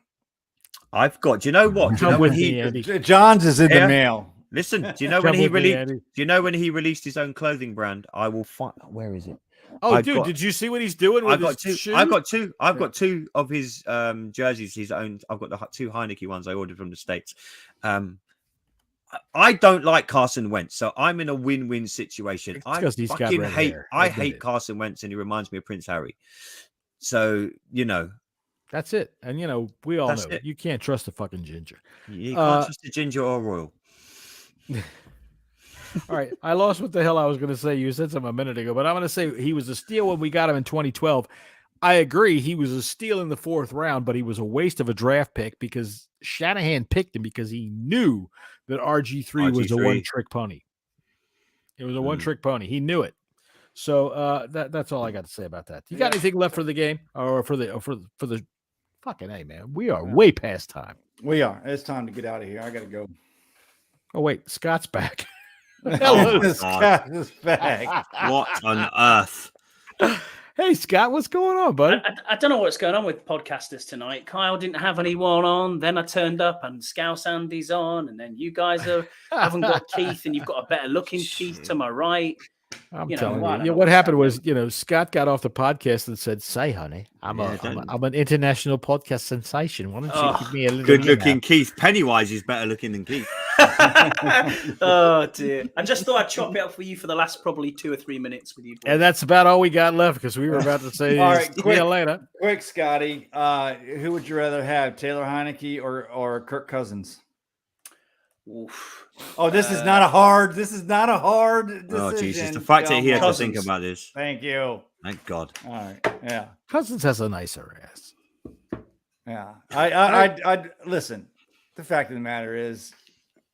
I: I've got. Do you know what?
F: John's is in the mail.
I: Listen, do you know when he released? Do you know when he released his own clothing brand? I will find. Where is it?
E: Oh, dude, did you see what he's doing with his shoes?
I: I've got two of his jerseys. His own. I've got the 2 Heineke ones I ordered from the States. I don't like Carson Wentz, so I'm in a win-win situation. I hate Carson Wentz, and he reminds me of Prince Harry. So
E: that's it. And we all know you can't trust the fucking ginger.
I: You can't trust the ginger or royal.
E: All right, I lost what the hell I was going to say. You said something a minute ago, but I'm going to say he was a steal when we got him in 2012. I agree, he was a steal in the 4th round, but he was a waste of a draft pick because Shanahan picked him because he knew that RG3 was a one-trick pony. It was a one-trick pony. He knew it. So that's all I got to say about that. You got anything left for the game or for the fucking A, man? We are way past time.
F: We are. It's time to get out of here. I got to go.
E: Oh wait, Scott's back.
F: Hello, Scott is back.
I: What on earth?
E: Hey, Scott, what's going on, bud?
G: I don't know what's going on with podcasters tonight. Kyle didn't have anyone on. Then I turned up and Scouse Andy's on. And then you guys haven't got Keith, and you've got a better looking Keith to my right.
E: I'm telling you. What happened was, Scott got off the podcast and said, "Say, honey, I'm an international podcast sensation. Why don't you give me a little
I: good-looking Keith? Pennywise is better looking than Keith."
G: Oh dear! I just thought I'd chop it up for you for the last probably 2 or 3 minutes with you. Boys.
E: And that's about all we got left because we were about to say,
F: "All right,
E: see you later."
F: Quick, Scotty, who would you rather have, Taylor Heineke or Kirk Cousins?
G: Oof.
F: Oh, this is not a hard decision.
I: Oh, Jesus. The fact that he had to think about this.
F: Thank you.
I: Thank God.
F: All right. Yeah.
E: Cousins has a nicer ass.
F: Yeah. I listen. The fact of the matter is,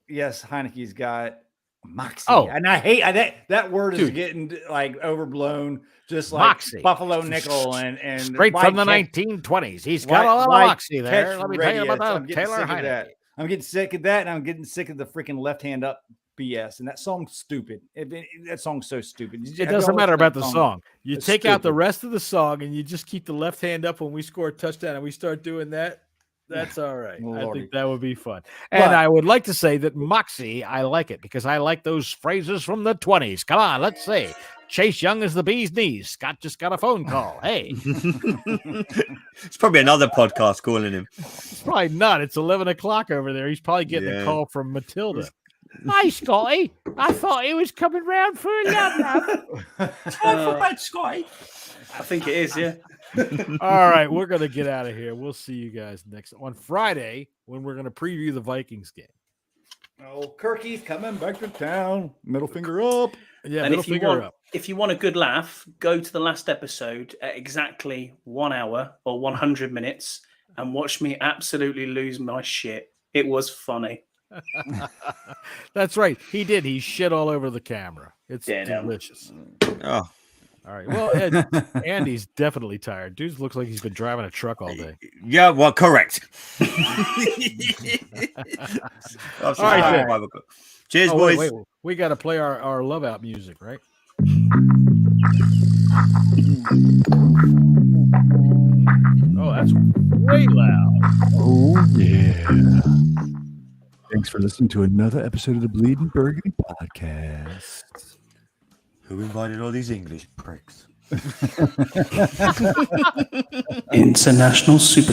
F: yes, Heineke's got Moxie.
E: Oh.
F: And I hate that word is getting like overblown, just like
J: Moxie.
F: Buffalo Nickel and
J: straight from the 1920s. He's got a lot of moxie there. Let me tell you about Taylor Heineke.
F: I'm getting sick of that, and I'm getting sick of the freaking left hand up BS. And that song's stupid. That song's so stupid.
E: It doesn't matter about the song. You
F: it's
E: take
F: stupid.
E: out the rest of the song, and you just keep the left hand up when we score a touchdown, and we start doing that. That's all right. I think that would be fun. And I would like to say that moxie, I like it because I like those phrases from the 20s. Come on, let's say Chase Young is the bee's knees. Scott just got a phone call. Hey.
I: It's probably another podcast calling him.
E: It's probably not. It's 11 o'clock over there. He's probably getting a call from Matilda.
J: Hi, Scotty. I thought he was coming round for a love.
I: Time for bed, Scotty.
G: I think it is, yeah.
E: All right, we're going to get out of here. We'll see you guys on Friday when we're going to preview the Vikings game.
F: Oh, Kirky's coming back to town. Middle finger up.
E: Yeah,
G: and
E: middle finger up.
G: If you want a good laugh, go to the last episode at exactly 1 hour or 100 minutes and watch me absolutely lose my shit. It was funny.
E: That's right. He did. He shit all over the camera. It's delicious.
I: Oh.
E: All right. Well, Andy's definitely tired. Dude looks like he's been driving a truck all day.
I: Yeah, well, correct.
E: All right.
I: Cheers, boys.
E: Wait. We got to play our love out music, right? Oh, that's way loud.
L: Oh, yeah. Thanks for listening to another episode of the Bleeding Burgundy podcast.
I: Who invited all these English pricks?
G: International Super